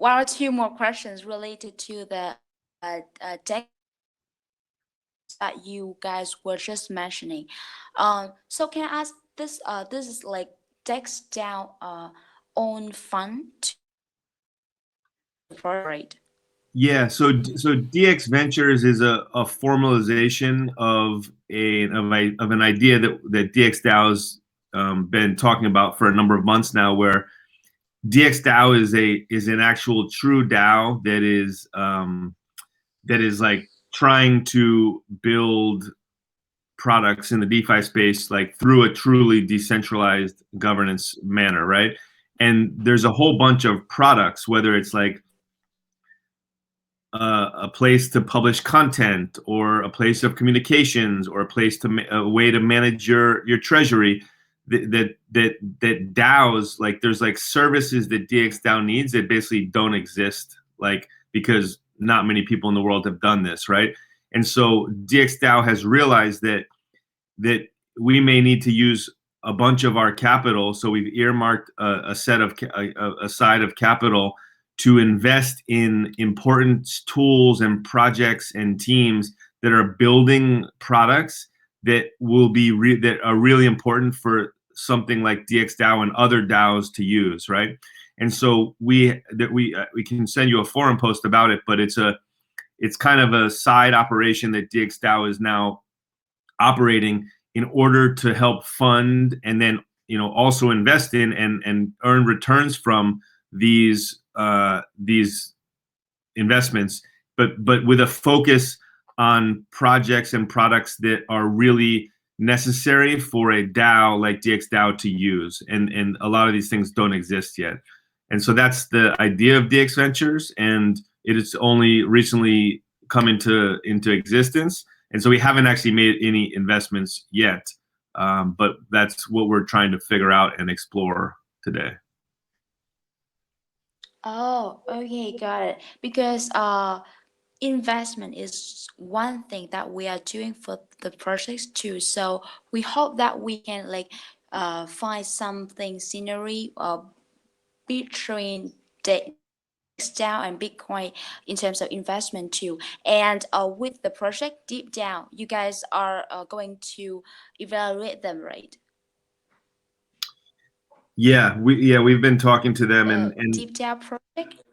or two more questions related to the tech that you guys were just mentioning. So can I ask this? This is like DXDAO own fund, right? Yeah, so DX Ventures is a formalization of an idea that DXDAO's been talking about for a number of months now, where DXDAO is an actual true DAO that is like trying to build products in the DeFi space like through a truly decentralized governance manner, right? And there's a whole bunch of products, whether it's like a place to publish content, or a place of communications, or a way to manage your treasury. That DAOs, like there's like services that DXDAO needs that basically don't exist, like because not many people in the world have done this, right? And so DXDAO has realized that we may need to use a bunch of our capital, so we've earmarked a side of capital to invest in important tools and projects and teams that are building products that will be that are really important for something like DXDAO and other DAOs to use, right? And so we can send you a forum post about it, but it's kind of a side operation that DXDAO is now operating in order to help fund and then also invest in and earn returns from these investments, but with a focus on projects and products that are really necessary for a DAO like DXDAO to use, and a lot of these things don't exist yet. And so that's the idea of DX Ventures, and it has only recently come into existence. And so we haven't actually made any investments yet, but that's what we're trying to figure out and explore today. Oh, okay, got it. Because investment is one thing that we are doing for the projects too. So we hope that we can like find something scenery between DXDAO and Bitcoin in terms of investment too. And with the project DeepDAO, you guys are going to evaluate them, right? Yeah, we've been talking to them and DeepDAO project.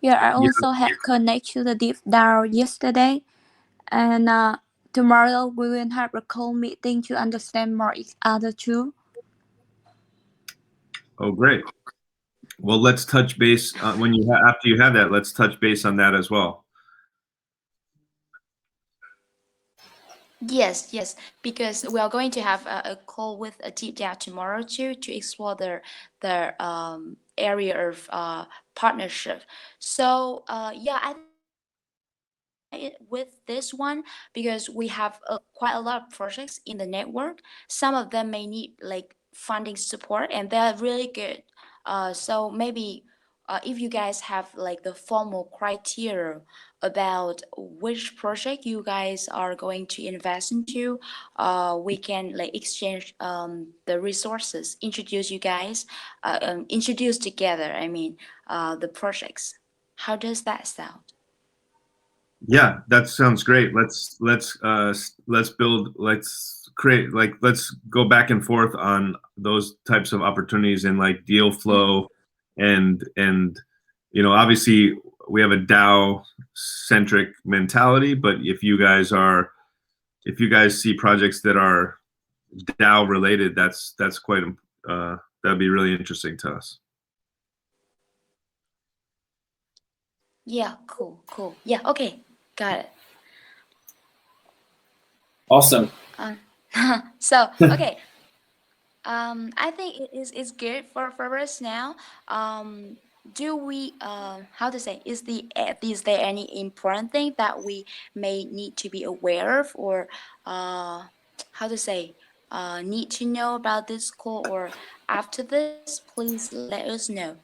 Yeah, I also had connect to the DeepDAO yesterday, and tomorrow we will have a call meeting to understand more each other too. Oh, great. Well, let's touch base when after you have that. Let's touch base on that as well. Yes, because we are going to have a call with a DeepDAO tomorrow too to explore their area of partnership. So yeah, I with this one, because we have quite a lot of projects in the network. Some of them may need like funding support, and they're really good. So maybe if you guys have like the formal criteria about which project you guys are going to invest into, we can like exchange the resources, introduce you guys, introduce together, I mean, the projects. How does that sound? Yeah, that sounds great. Let's build, let's create, like, let's go back and forth on those types of opportunities and like deal flow, and you know, obviously we have a DAO centric mentality, but if you guys see projects that are DAO related, that's quite that'd be really interesting to us. Yeah, cool. Yeah, okay, got it. Awesome. So okay, I think it's good for us now. Do we how to say, is there any important thing that we may need to be aware of, or how to say, need to know about this call, or after this, please let us know.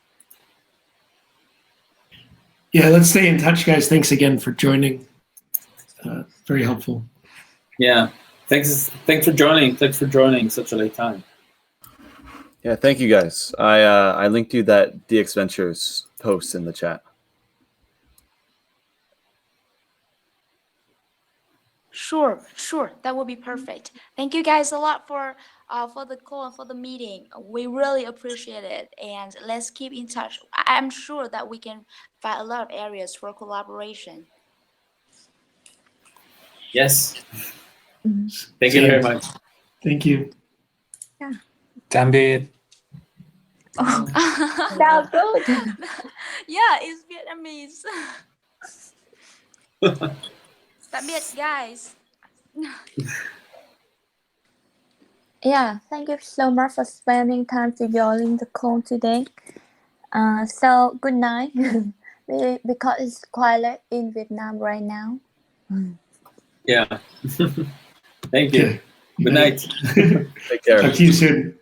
Yeah, let's stay in touch, guys. Thanks again for joining. Very helpful. Yeah, thanks for joining. Thanks for joining such a late time. Yeah, thank you guys. I linked you that DX Ventures post in the chat. Sure, that would be perfect. Thank you guys a lot for the call and for the meeting. We really appreciate it, and let's keep in touch. I'm sure that we can find a lot of areas for collaboration. Yes. Thank you very much. Thank you. Yeah. DXbiz. Oh, Sounds good. yeah, it's Vietnamese. Tạm biệt, guys. Yeah, thank you so much for spending time to join the call today. So good night, because it's quite late in Vietnam right now. Yeah. Thank you. Okay. Good night. Take care. Talk to you soon.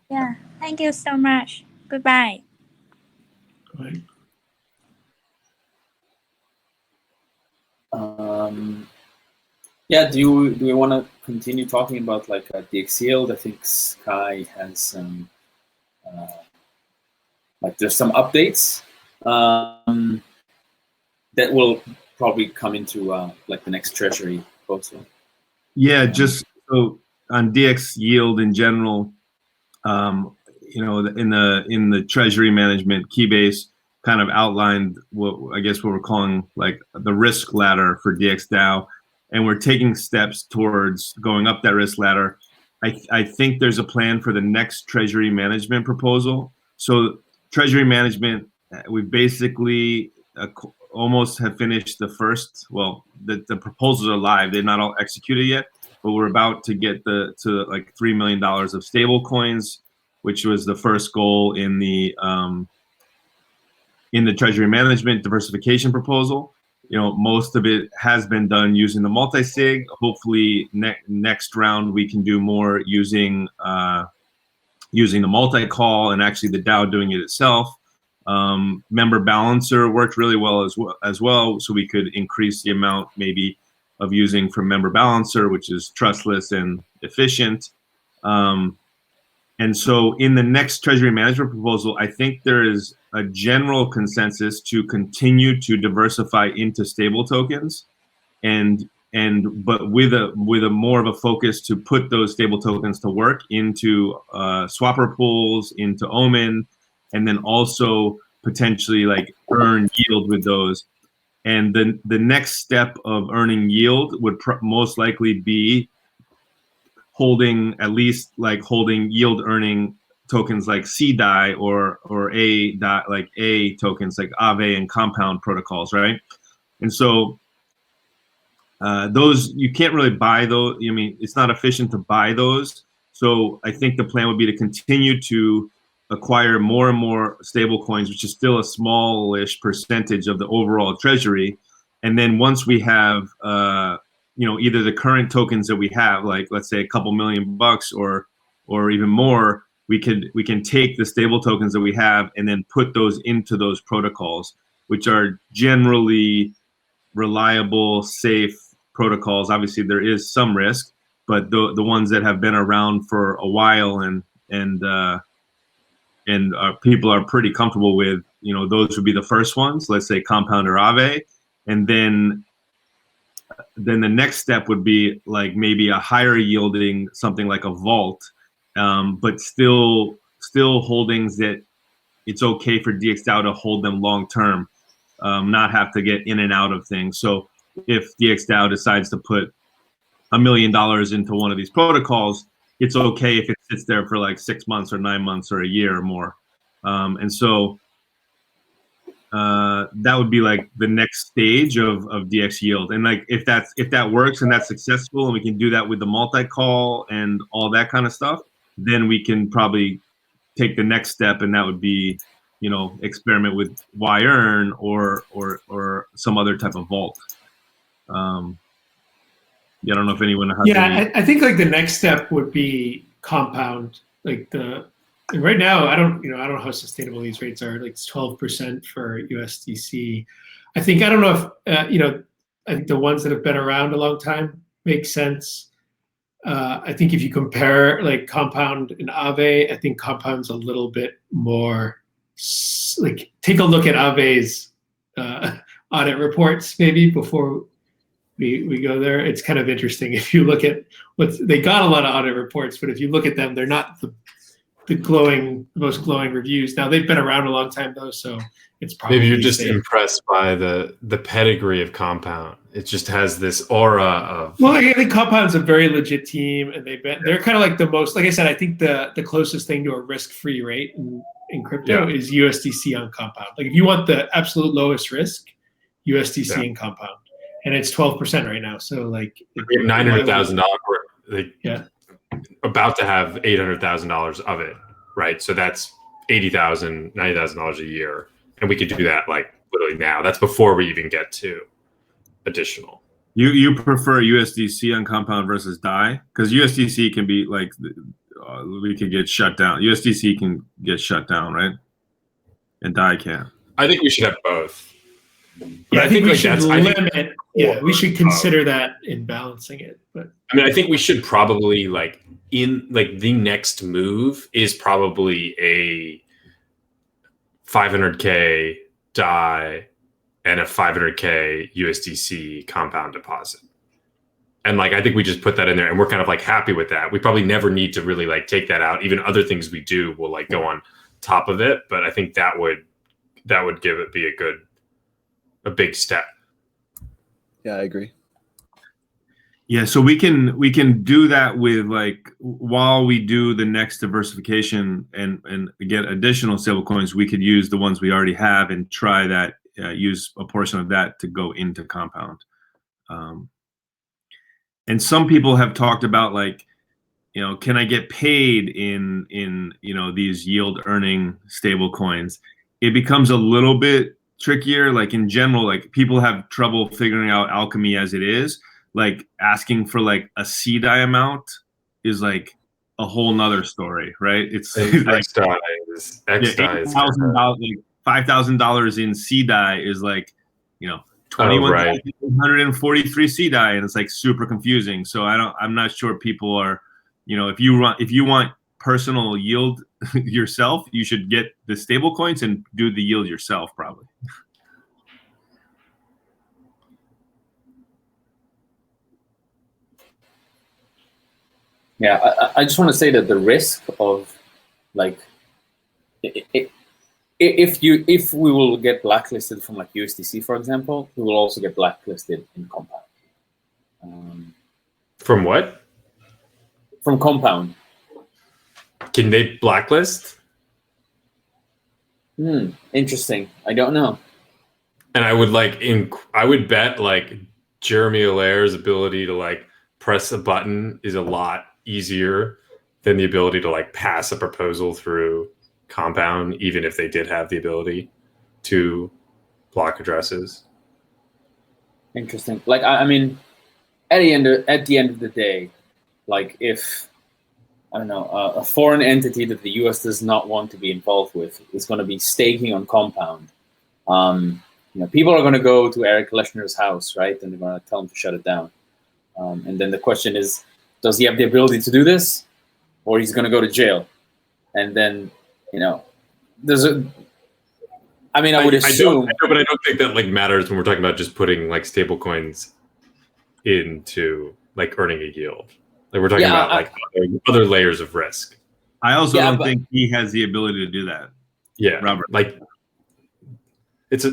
Yeah, thank you so much. Goodbye. Bye. Yeah, do we want to continue talking about like DX Yield? I think Sky has some like there's some updates that will probably come into like the next treasury also. Yeah, just so on DX Yield in general, you know, in the treasury management, Keybase kind of outlined what we're calling like the risk ladder for DXDAO, and we're taking steps towards going up that risk ladder. I think there's a plan for the next treasury management proposal. So treasury management, we basically almost have finished the first. Well, the proposals are live; they're not all executed yet, but we're about to get to like $3 million of stable coins, which was the first goal in the treasury management diversification proposal. You know, most of it has been done using the multi-sig. Hopefully next round we can do more using the multi-call and actually the DAO doing it itself. Member balancer worked really well as well, so we could increase the amount maybe of using from member balancer, which is trustless and efficient. And so in the next treasury management proposal, I think there is a general consensus to continue to diversify into stable tokens, but with a more of a focus to put those stable tokens to work into swapper pools, into Omen, and then also potentially like earn yield with those. And the next step of earning yield would most likely be holding yield earning tokens like CDAI or A tokens like Aave and Compound protocols, right? And so those, you can't really buy those. I mean, it's not efficient to buy those. So I think the plan would be to continue to acquire more and more stable coins, which is still a smallish percentage of the overall treasury. And then once we have, either the current tokens that we have, like let's say a couple $1,000,000 or even more, we can take the stable tokens that we have and then put those into those protocols, which are generally reliable, safe protocols. Obviously, there is some risk, but the ones that have been around for a while and people are pretty comfortable with, those would be the first ones. Let's say Compound or Aave, and then the next step would be like maybe a higher yielding something like a Vault, but still holdings that it's okay for DXDAO to hold them long term, not have to get in and out of things. So if DXDAO decides to put $1 million into one of these protocols, it's okay if it sits there for like 6 months or 9 months or a year or more. And so that would be like the next stage of DX yield. And like if that works and that's successful and we can do that with the multi-call and all that kind of stuff, then we can probably take the next step, and that would be, experiment with Y-earn or some other type of vault. I don't know if anyone has any. I think like the next step would be Compound. Like and right now, I don't know how sustainable these rates are. Like it's 12% for USDC. I don't know if I think the ones that have been around a long time make sense. I think if you compare like Compound and Aave, I think Compound's a little bit more like, take a look at Aave's audit reports maybe before we go there. It's kind of interesting. If you look at they got a lot of audit reports, but if you look at them, they're not the most glowing reviews. Now they've been around a long time though, so it's probably maybe you're just safe. Impressed by the pedigree of Compound. It just has this aura of. Well, I think Compound's a very legit team, and they're kind of like the most. Like I said, I think the closest thing to a risk-free rate in crypto is USDC on Compound. Like if you want the absolute lowest risk, USDC and Compound, and it's 12% right now. So like $900,000. About to have $800,000 of it, right? So that's $80,000, $90,000 a year, and we could do that like literally now. That's before we even get to additional. You prefer USDC on Compound versus DAI? Because USDC can be like we could get shut down. USDC can get shut down, right? And DAI can't. I think we should have both. Yeah, I think we should limit. Yeah, we should consider that in balancing it. But I mean, I think we should probably the next move is probably a 500K DAI and a 500K USDC Compound deposit. And I think we just put that in there, and we're kind of happy with that. We probably never need to really take that out. Even other things we do will go on top of it. But I think that would be a big step. Yeah, I agree. Yeah, so we can do that with while we do the next diversification and get additional stablecoins, we could use the ones we already have and try that, use a portion of that to go into Compound. And some people have talked about can I get paid in these yield earning stablecoins? It becomes a little bit trickier. In general, people have trouble figuring out alchemy as it is. Asking for a CDAI amount is a whole nother story, right? It's $5,000 in CDAI is 21,143 CDAI, and it's super confusing. So I'm not sure people are, if you want personal yield yourself, you should get the stable coins and do the yield yourself probably. Yeah, I just want to say that the risk of if we will get blacklisted from USDC, for example, we will also get blacklisted in Compound. From what? From Compound. Can they blacklist? Interesting. I don't know. And I would I would bet Jeremy Allaire's ability to press a button is a lot easier than the ability to pass a proposal through Compound, even if they did have the ability to block addresses. Interesting. Like, I mean, at the end of the day, like if I don't know, a foreign entity that the U.S. does not want to be involved with is going to be staking on Compound. People are going to go to Eric Leshner's house, right? And they're going to tell him to shut it down. And then the question is, does he have the ability to do this, or he's going to go to jail? And then, there's a. I mean, I would assume, but I don't think that like matters when we're talking about just putting like stable coins into like earning a yield. Like we're talking about like other layers of risk. I also don't think he has the ability to do that. Yeah, Robert. Like it's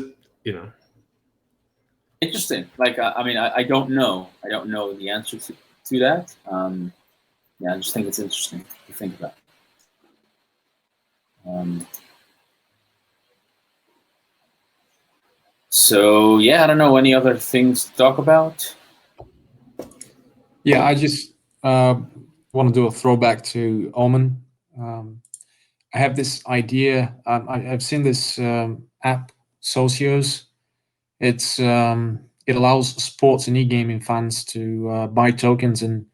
interesting. Like I mean, I don't know. I don't know the answer to that. I just think it's interesting to think about. So yeah, I don't know. Any other things to talk about? Yeah, I just want to do a throwback to Omen. I have this idea. I've seen this app, Socios. It allows sports and e-gaming fans to buy tokens and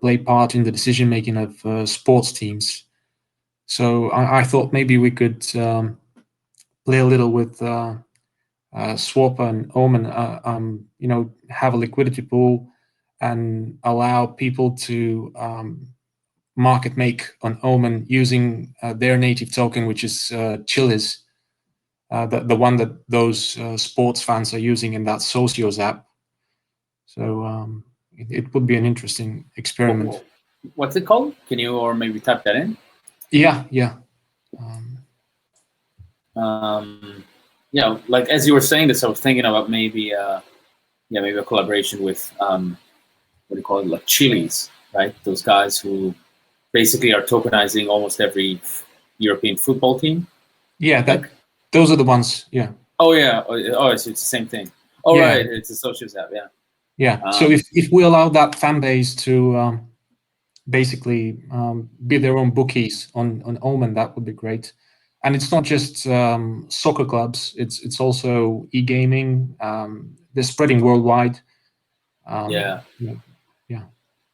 play part in the decision making of sports teams. So I thought maybe we could play a little with Swap and Omen. Have a liquidity pool and allow people to market make on Omen using their native token, which is Chiliz, the one that those sports fans are using in that Socios app. So it would be an interesting experiment. What's it called? Can you or maybe type that in? Yeah. Like as you were saying this, I was thinking about maybe a collaboration with what do you call it, like Chiliz, right? Those guys who basically are tokenizing almost every European football team. Yeah, those are the ones. Yeah. Oh yeah. Oh, it's the same thing. Oh Yeah. right, it's a Socios app. Yeah. Yeah. So if we allow that fan base to basically be their own bookies on Omen, that would be great. And it's not just soccer clubs; it's also e-gaming. They're spreading worldwide. Yeah.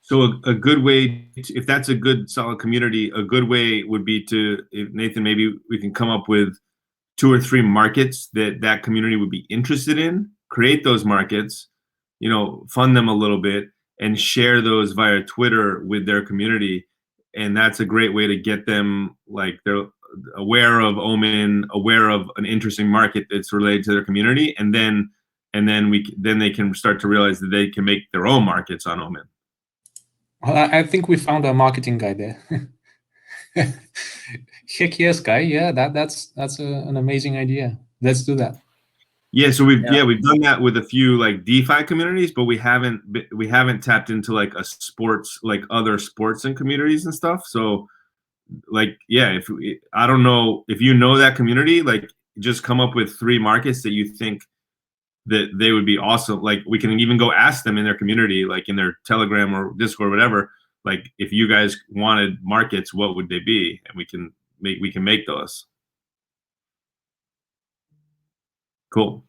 So a good way, if that's a good solid community, a good way would be to, if Nathan, maybe we can come up with 2 or 3 markets that community would be interested in, create those markets, fund them a little bit and share those via Twitter with their community. And that's a great way to get them, like, they're aware of Omen, aware of an interesting market that's related to their community. And then they can start to realize that they can make their own markets on Omen. Well, I think we found a marketing guy there. Heck yes, guy. Yeah, that's an amazing idea. Let's do that. Yeah, so we've done that with a few like DeFi communities, but we haven't tapped into like a sports, like other sports and communities and stuff. So like, yeah, I don't know if you know that community, like just come up with 3 markets that you think that they would be awesome. Like we can even go ask them in their community, like in their Telegram or Discord, or whatever. Like if you guys wanted markets, what would they be? And we can make those. Cool.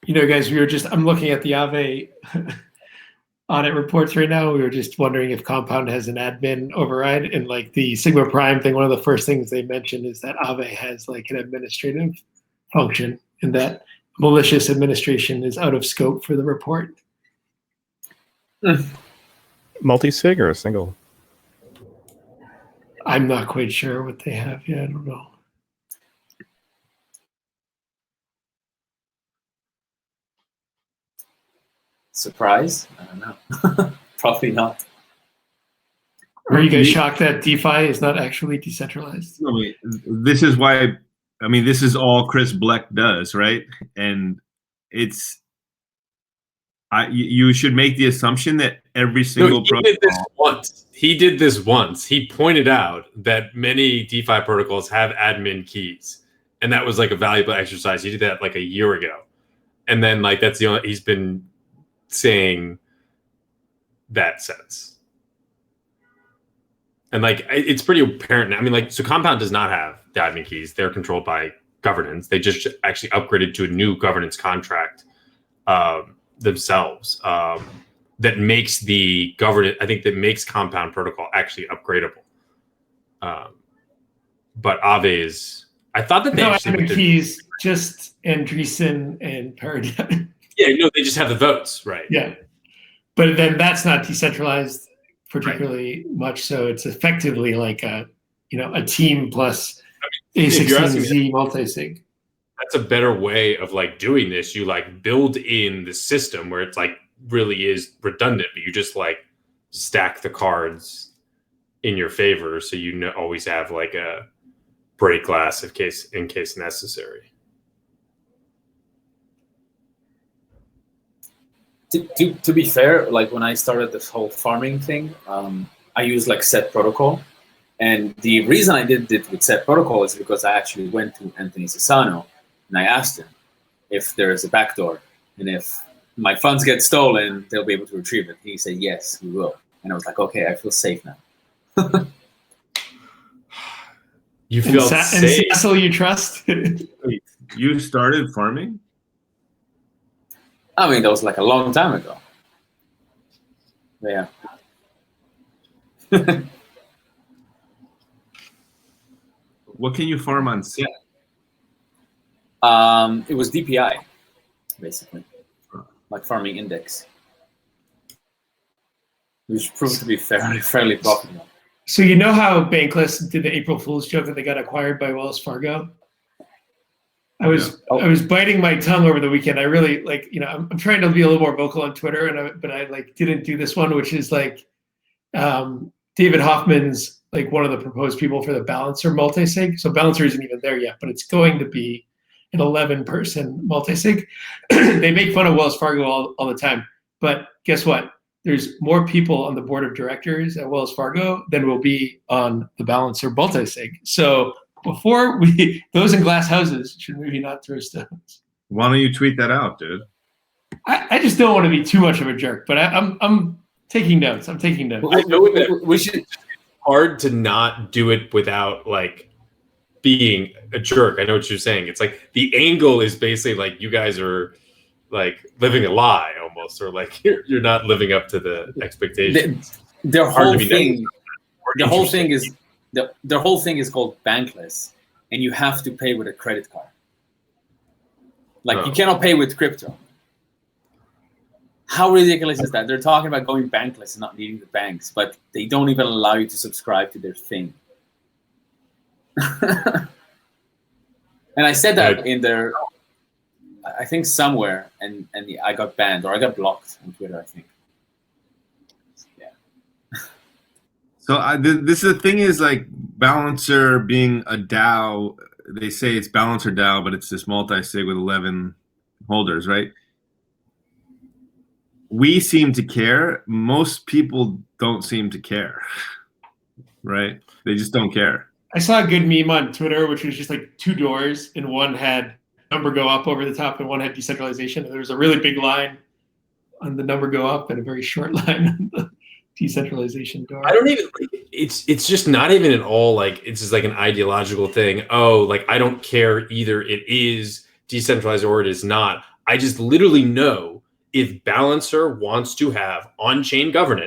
Guys, I'm looking at the Aave audit reports right now. We were just wondering if Compound has an admin override, and like the Sigma Prime thing, one of the first things they mentioned is that Aave has like an administrative function, and that malicious administration is out of scope for the report. Multi-sig or a single? I'm not quite sure what they have. Yeah, I don't know. Surprise? I don't know. Probably not. Are you guys shocked that DeFi is not actually decentralized? I mean, this is why. I mean, this is all Chris Bleck does, right? And you should make the assumption that every single protocol. He did this once. He pointed out that many DeFi protocols have admin keys, and that was like a valuable exercise. He did that like a year ago, and then like that's the only he's been saying that since. And like, it's pretty apparent. I mean, like, so Compound does not have the admin keys. They're controlled by governance. They just actually upgraded to a new governance contract themselves that makes the governance, I think that makes Compound Protocol actually upgradable. But Aave is, I thought that they no actually admin keys, just Andreessen and Paradigm. Yeah, no, they just have the votes, right? Yeah, but then that's not decentralized particularly much. So it's effectively like a team plus A16Z multi-sig. That's a better way of like doing this. You like build in the system where it's like really is redundant, but you just like stack the cards in your favor, so you always have like a break glass in case necessary. To be fair, like when I started this whole farming thing, I used like set protocol. And the reason I did it with set protocol is because I actually went to Anthony Sassano and I asked him if there is a backdoor and if my funds get stolen, they'll be able to retrieve it. He said, yes, we will. And I was like, okay, I feel safe now. You feel safe. And Sassel you trust? You started farming? I mean, that was like a long time ago. Yeah. What can you farm on set? It was DPI, basically, like farming index, which proved to be fairly profitable. So you know how Bankless did the April Fool's joke that they got acquired by Wells Fargo? I was biting my tongue over the weekend. I really I'm trying to be a little more vocal on Twitter, but I like didn't do this one, which is like David Hoffman's like one of the proposed people for the Balancer multisig. So Balancer isn't even there yet, but it's going to be an 11-person multisig. They make fun of Wells Fargo all the time, but guess what? There's more people on the board of directors at Wells Fargo than will be on the Balancer multisig. So before those in glass houses should maybe not throw stones. Why don't you tweet that out, dude? I just don't want to be too much of a jerk, but I'm taking notes. I know that we should. Hard to not do it without like being a jerk. I know what you're saying. It's like the angle is basically like you guys are like living a lie almost, or like you're not living up to the expectations. Their whole thing is called Bankless, and you have to pay with a credit card. Like you cannot pay with crypto. How ridiculous is that? They're talking about going bankless and not needing the banks, but they don't even allow you to subscribe to their thing. And I said that in their, I think somewhere, and I got banned or I got blocked on Twitter, I think. Yeah. So this is the thing is like Balancer being a DAO. They say it's Balancer DAO, but it's this multi-sig with 11 holders, right? We seem to care. Most people don't seem to care, right? They just don't care. I saw a good meme on Twitter, which was just like two doors, and one had number go up over the top, and one had decentralization. And there was a really big line on the number go up and a very short line on the decentralization door. I don't even. It's just not even at all like it's just like an ideological thing. Oh, like I don't care either. It is decentralized or it is not. I just literally know. If Balancer wants to have on-chain governance,